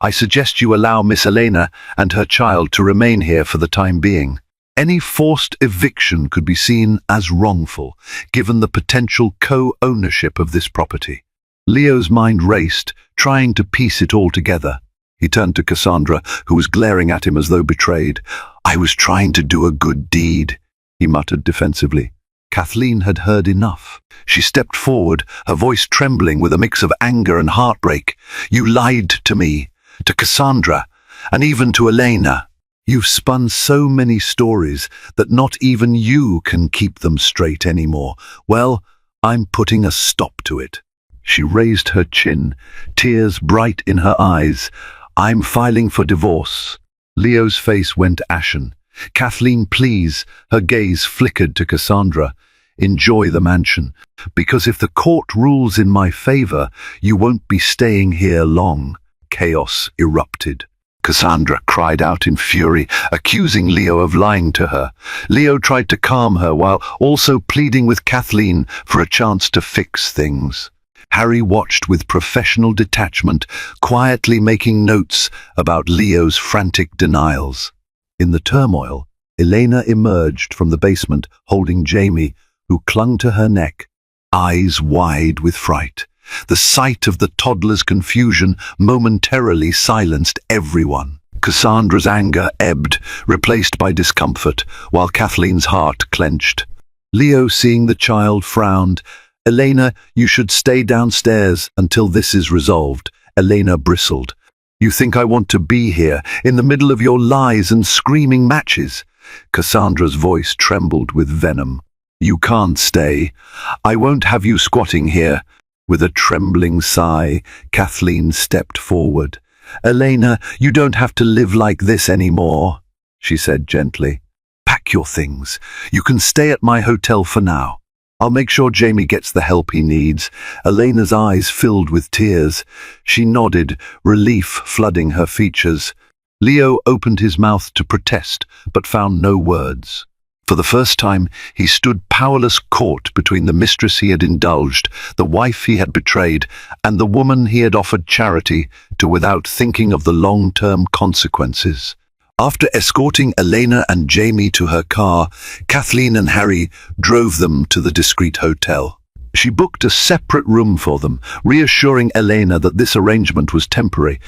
I suggest you allow Miss Elena and her child to remain here for the time being. Any forced eviction could be seen as wrongful, given the potential co-ownership of this property." Leo's mind raced, trying to piece it all together. He turned to Cassandra, who was glaring at him as though betrayed. "I was trying to do a good deed," he muttered defensively. Kathleen had heard enough. She stepped forward, her voice trembling with a mix of anger and heartbreak. "You lied to me, to Cassandra, and even to Elena. You've spun so many stories that not even you can keep them straight anymore. Well, I'm putting a stop to it." She raised her chin, tears bright in her eyes. "I'm filing for divorce." Leo's face went ashen. "Kathleen, please." Her gaze flickered to Cassandra. "Enjoy the mansion, because if the court rules in my favor, you won't be staying here long." Chaos erupted. Cassandra cried out in fury, accusing Leo of lying to her. Leo tried to calm her while also pleading with Kathleen for a chance to fix things. Harry watched with professional detachment, quietly making notes about Leo's frantic denials. In the turmoil, Elena emerged from the basement holding Jamie, who clung to her neck, eyes wide with fright. The sight of the toddler's confusion momentarily silenced everyone. Cassandra's anger ebbed, replaced by discomfort, while Kathleen's heart clenched. Leo, seeing the child, frowned. "Elena, you should stay downstairs until this is resolved." Elena bristled. "You think I want to be here, in the middle of your lies and screaming matches?" Cassandra's voice trembled with venom. "You can't stay. I won't have you squatting here." With a trembling sigh, Kathleen stepped forward. "Elena, you don't have to live like this anymore," she said gently. "Pack your things. You can stay at my hotel for now. I'll make sure Jamie gets the help he needs." Elena's eyes filled with tears. She nodded, relief flooding her features. Leo opened his mouth to protest, but found no words. For the first time, he stood powerless caught between the mistress he had indulged, the wife he had betrayed, and the woman he had offered charity to without thinking of the long-term consequences. After escorting Elena and Jamie to her car, Kathleen and Harry drove them to the discreet hotel. She booked a separate room for them, reassuring Elena that this arrangement was temporary,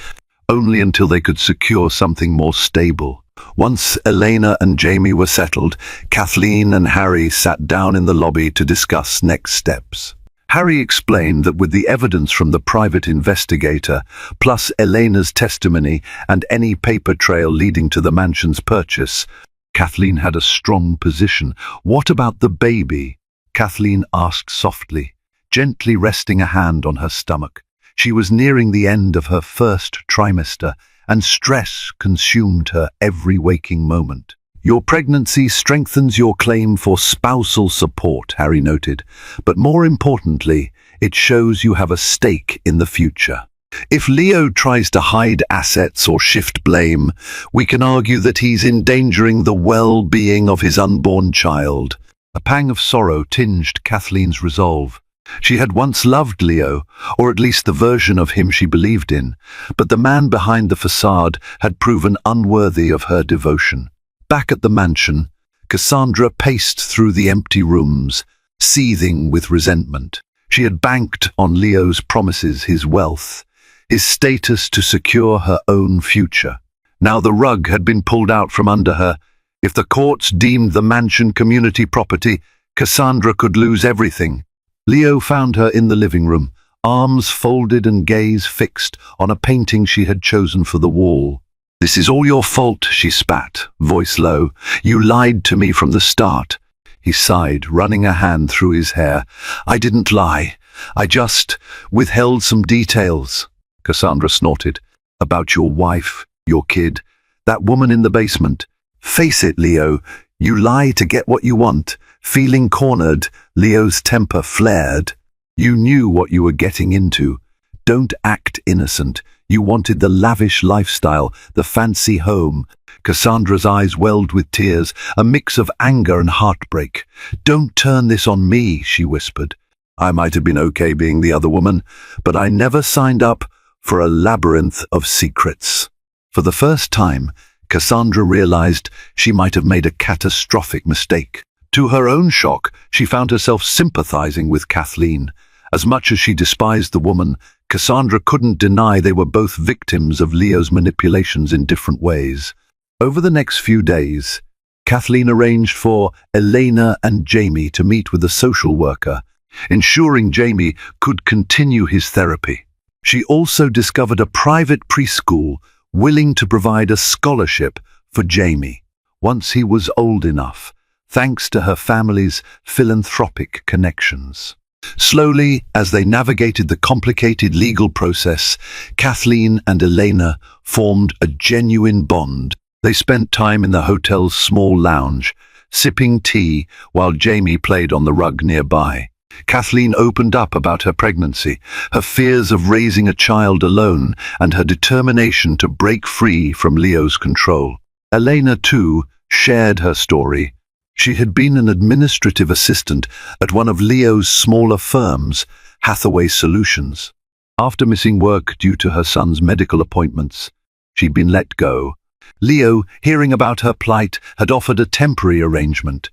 only until they could secure something more stable. Once Elena and Jamie were settled, Kathleen and Harry sat down in the lobby to discuss next steps. Harry explained that with the evidence from the private investigator, plus Elena's testimony and any paper trail leading to the mansion's purchase, Kathleen had a strong position. "What about the baby?" Kathleen asked softly, gently resting a hand on her stomach. She was nearing the end of her first trimester, and stress consumed her every waking moment. "Your pregnancy strengthens your claim for spousal support," Harry noted, "but more importantly, it shows you have a stake in the future. If Leo tries to hide assets or shift blame, we can argue that he's endangering the well-being of his unborn child." A pang of sorrow tinged Kathleen's resolve. She had once loved Leo, or at least the version of him she believed in, but the man behind the facade had proven unworthy of her devotion. Back at the mansion, Cassandra paced through the empty rooms, seething with resentment. She had banked on Leo's promises, his wealth, his status to secure her own future. Now the rug had been pulled out from under her. If the courts deemed the mansion community property, Cassandra could lose everything. Leo found her in the living room, arms folded and gaze fixed on a painting she had chosen for the wall. "This is all your fault," she spat, voice low. "You lied to me from the start." He sighed, running a hand through his hair. "I didn't lie. I just withheld some details." Cassandra snorted. "About your wife, your kid, that woman in the basement. Face it, Leo, you lie to get what you want." Feeling cornered, Leo's temper flared. "You knew what you were getting into. Don't act innocent. You wanted the lavish lifestyle, the fancy home." Cassandra's eyes welled with tears, a mix of anger and heartbreak. "Don't turn this on me," she whispered. "I might have been okay being the other woman, but I never signed up for a labyrinth of secrets." For the first time, Cassandra realized she might have made a catastrophic mistake. To her own shock, she found herself sympathizing with Kathleen. As much as she despised the woman, Cassandra couldn't deny they were both victims of Leo's manipulations in different ways. Over the next few days, Kathleen arranged for Elena and Jamie to meet with a social worker, ensuring Jamie could continue his therapy. She also discovered a private preschool willing to provide a scholarship for Jamie once he was old enough, thanks to her family's philanthropic connections. Slowly, as they navigated the complicated legal process, Kathleen and Elena formed a genuine bond. They spent time in the hotel's small lounge, sipping tea while Jamie played on the rug nearby. Kathleen opened up about her pregnancy, her fears of raising a child alone, and her determination to break free from Leo's control. Elena, too, shared her story. She had been an administrative assistant at one of Leo's smaller firms, Hathaway Solutions. After missing work due to her son's medical appointments, she'd been let go. Leo, hearing about her plight, had offered a temporary arrangement.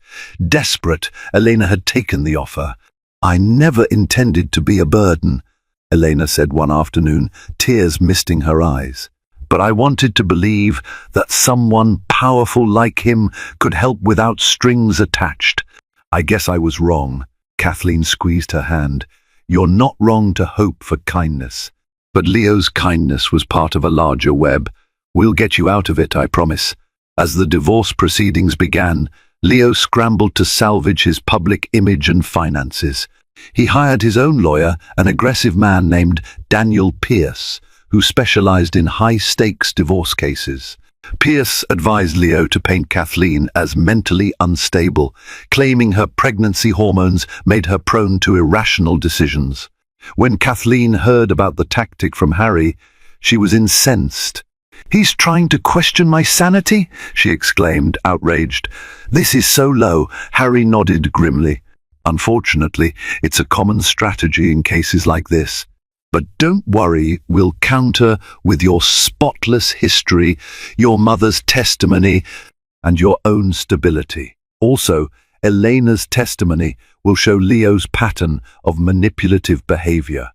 Desperate, Elena had taken the offer. "I never intended to be a burden," Elena said one afternoon, tears misting her eyes. "But I wanted to believe that someone powerful like him could help without strings attached. I guess I was wrong." Kathleen squeezed her hand. "You're not wrong to hope for kindness." But Leo's kindness was part of a larger web. "We'll get you out of it, I promise." As the divorce proceedings began, Leo scrambled to salvage his public image and finances. He hired his own lawyer, an aggressive man named Daniel Pierce, who specialized in high-stakes divorce cases. Pierce advised Leo to paint Kathleen as mentally unstable, claiming her pregnancy hormones made her prone to irrational decisions. When Kathleen heard about the tactic from Harry, she was incensed. "He's trying to question my sanity?" she exclaimed, outraged. "This is so low." Harry nodded grimly. "Unfortunately, it's a common strategy in cases like this. But don't worry, we'll counter with your spotless history, your mother's testimony, and your own stability. Also, Elena's testimony will show Leo's pattern of manipulative behavior."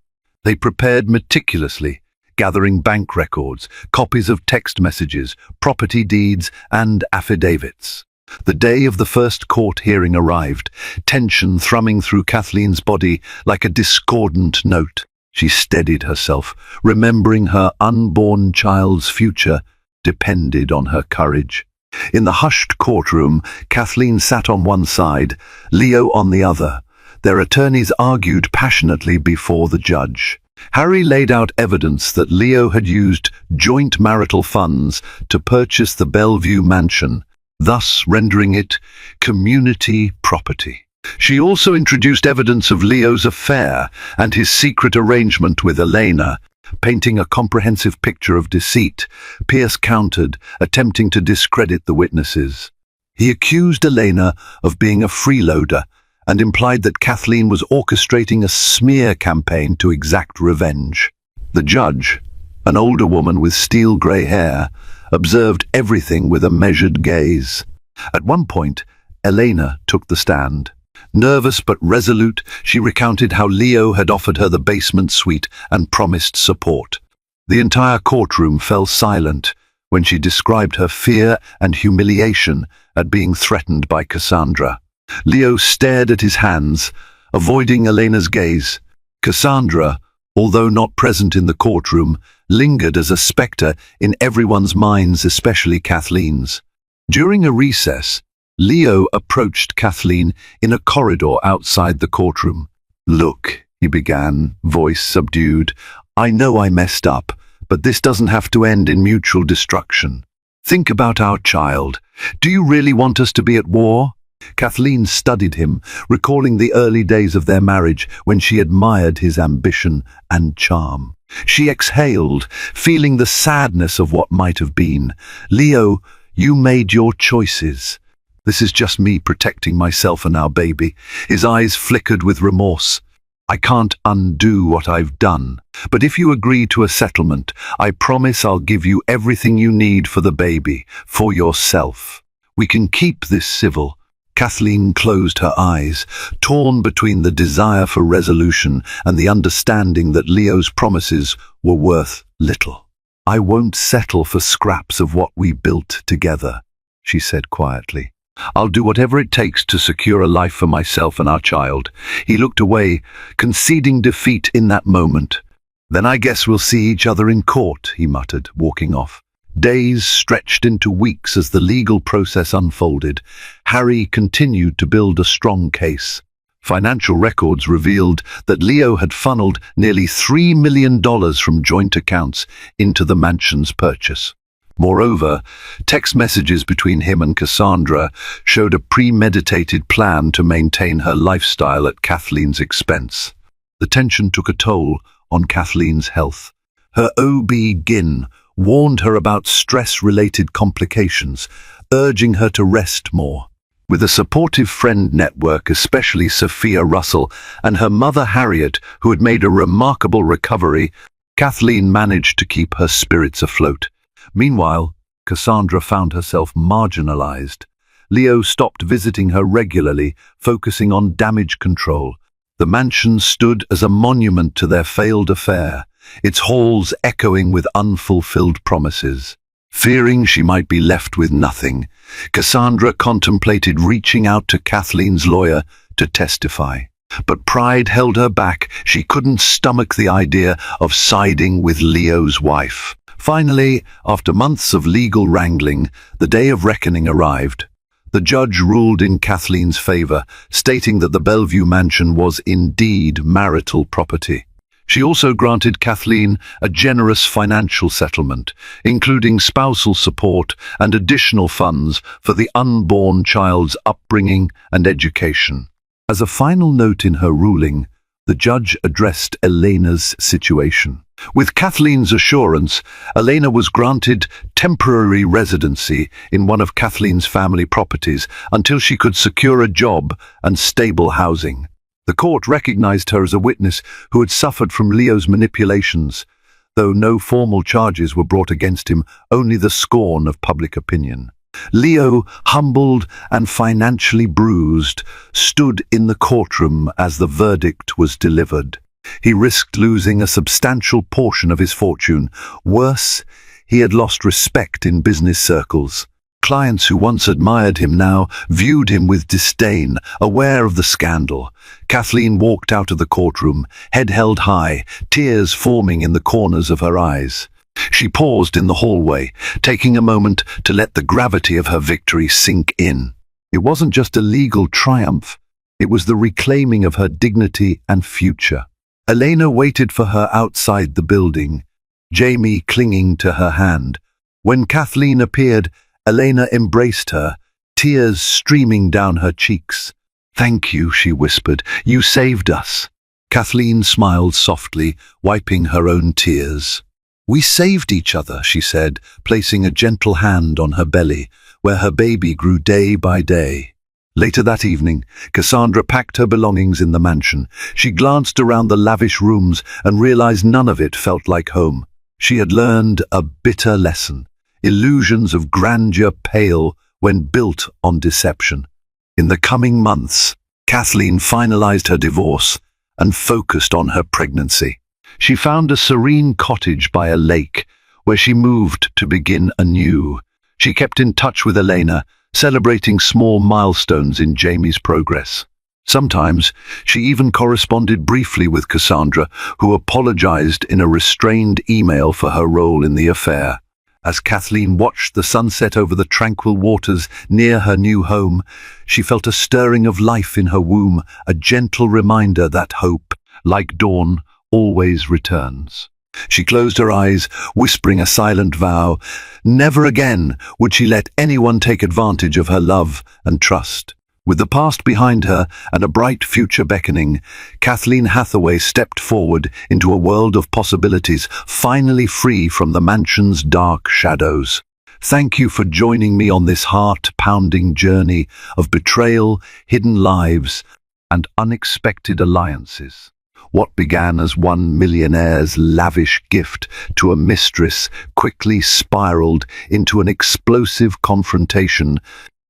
They prepared meticulously, gathering bank records, copies of text messages, property deeds, and affidavits. The day of the first court hearing arrived, tension thrumming through Kathleen's body like a discordant note. She steadied herself, remembering her unborn child's future depended on her courage. In the hushed courtroom, Kathleen sat on one side, Leo on the other. Their attorneys argued passionately before the judge. Harry laid out evidence that Leo had used joint marital funds to purchase the Bellevue mansion, thus rendering it community property. She also introduced evidence of Leo's affair and his secret arrangement with Elena, painting a comprehensive picture of deceit. Pierce countered, attempting to discredit the witnesses. He accused Elena of being a freeloader and implied that Kathleen was orchestrating a smear campaign to exact revenge. The judge, an older woman with steel-grey hair, observed everything with a measured gaze. At one point, Elena took the stand. Nervous but resolute, she recounted how Leo had offered her the basement suite and promised support. The entire courtroom fell silent when she described her fear and humiliation at being threatened by Cassandra. Leo stared at his hands, avoiding Elena's gaze. Cassandra, although not present in the courtroom, lingered as a spectre in everyone's minds, especially Kathleen's. During a recess, Leo approached Kathleen in a corridor outside the courtroom. "Look," he began, voice subdued, "I know I messed up, but this doesn't have to end in mutual destruction. Think about our child. Do you really want us to be at war?" Kathleen studied him, recalling the early days of their marriage when she admired his ambition and charm. She exhaled, feeling the sadness of what might have been. "Leo, you made your choices. This is just me protecting myself and our baby." His eyes flickered with remorse. "I can't undo what I've done. But if you agree to a settlement, I promise I'll give you everything you need for the baby, for yourself. We can keep this civil." Kathleen closed her eyes, torn between the desire for resolution and the understanding that Leo's promises were worth little. "I won't settle for scraps of what we built together," she said quietly. "I'll do whatever it takes to secure a life for myself and our child." He looked away, conceding defeat in that moment. "Then I guess we'll see each other in court," he muttered, walking off. Days stretched into weeks as the legal process unfolded. Harry continued to build a strong case. Financial records revealed that Leo had funneled nearly $3 million from joint accounts into the mansion's purchase. Moreover, text messages between him and Cassandra showed a premeditated plan to maintain her lifestyle at Kathleen's expense. The tension took a toll on Kathleen's health. Her OB-GYN warned her about stress-related complications, urging her to rest more. With a supportive friend network, especially Sophia Russell and her mother Harriet, who had made a remarkable recovery, Kathleen managed to keep her spirits afloat. Meanwhile, Cassandra found herself marginalized. Leo stopped visiting her regularly, focusing on damage control. The mansion stood as a monument to their failed affair, its halls echoing with unfulfilled promises. Fearing she might be left with nothing, Cassandra contemplated reaching out to Kathleen's lawyer to testify. But pride held her back. She couldn't stomach the idea of siding with Leo's wife. Finally, after months of legal wrangling, the day of reckoning arrived. The judge ruled in Kathleen's favor, stating that the Bellevue mansion was indeed marital property. She also granted Kathleen a generous financial settlement, including spousal support and additional funds for the unborn child's upbringing and education. As a final note in her ruling, the judge addressed Elena's situation. With Kathleen's assurance, Elena was granted temporary residency in one of Kathleen's family properties until she could secure a job and stable housing. The court recognized her as a witness who had suffered from Leo's manipulations. Though no formal charges were brought against him, only the scorn of public opinion. Leo, humbled and financially bruised, stood in the courtroom as the verdict was delivered. He risked losing a substantial portion of his fortune. Worse, he had lost respect in business circles. Clients who once admired him now viewed him with disdain, aware of the scandal. Kathleen walked out of the courtroom, head held high, tears forming in the corners of her eyes. She paused in the hallway, taking a moment to let the gravity of her victory sink in. It wasn't just a legal triumph, it was the reclaiming of her dignity and future. Elena waited for her outside the building, Jamie clinging to her hand. When Kathleen appeared, Elena embraced her, tears streaming down her cheeks. "Thank you," she whispered. "You saved us." Kathleen smiled softly, wiping her own tears. "We saved each other," she said, placing a gentle hand on her belly, where her baby grew day by day. Later that evening, Cassandra packed her belongings in the mansion. She glanced around the lavish rooms and realized none of it felt like home. She had learned a bitter lesson. Illusions of grandeur pale when built on deception. In the coming months, Kathleen finalized her divorce and focused on her pregnancy. She found a serene cottage by a lake where she moved to begin anew. She kept in touch with Elena, celebrating small milestones in Jamie's progress. Sometimes she even corresponded briefly with Cassandra, who apologized in a restrained email for her role in the affair. As Kathleen watched the sunset over the tranquil waters near her new home, she felt a stirring of life in her womb, a gentle reminder that hope, like dawn, always returns. She closed her eyes, whispering a silent vow. Never again would she let anyone take advantage of her love and trust. With the past behind her and a bright future beckoning, Kathleen Hathaway stepped forward into a world of possibilities, finally free from the mansion's dark shadows. Thank you for joining me on this heart-pounding journey of betrayal, hidden lives, and unexpected alliances. What began as one millionaire's lavish gift to a mistress quickly spiraled into an explosive confrontation,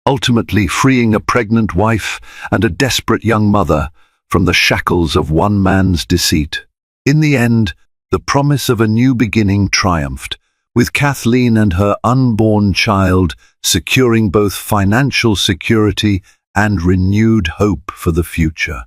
ultimately freeing a pregnant wife and a desperate young mother from the shackles of one man's deceit. In the end, the promise of a new beginning triumphed, with Kathleen and her unborn child securing both financial security and renewed hope for the future.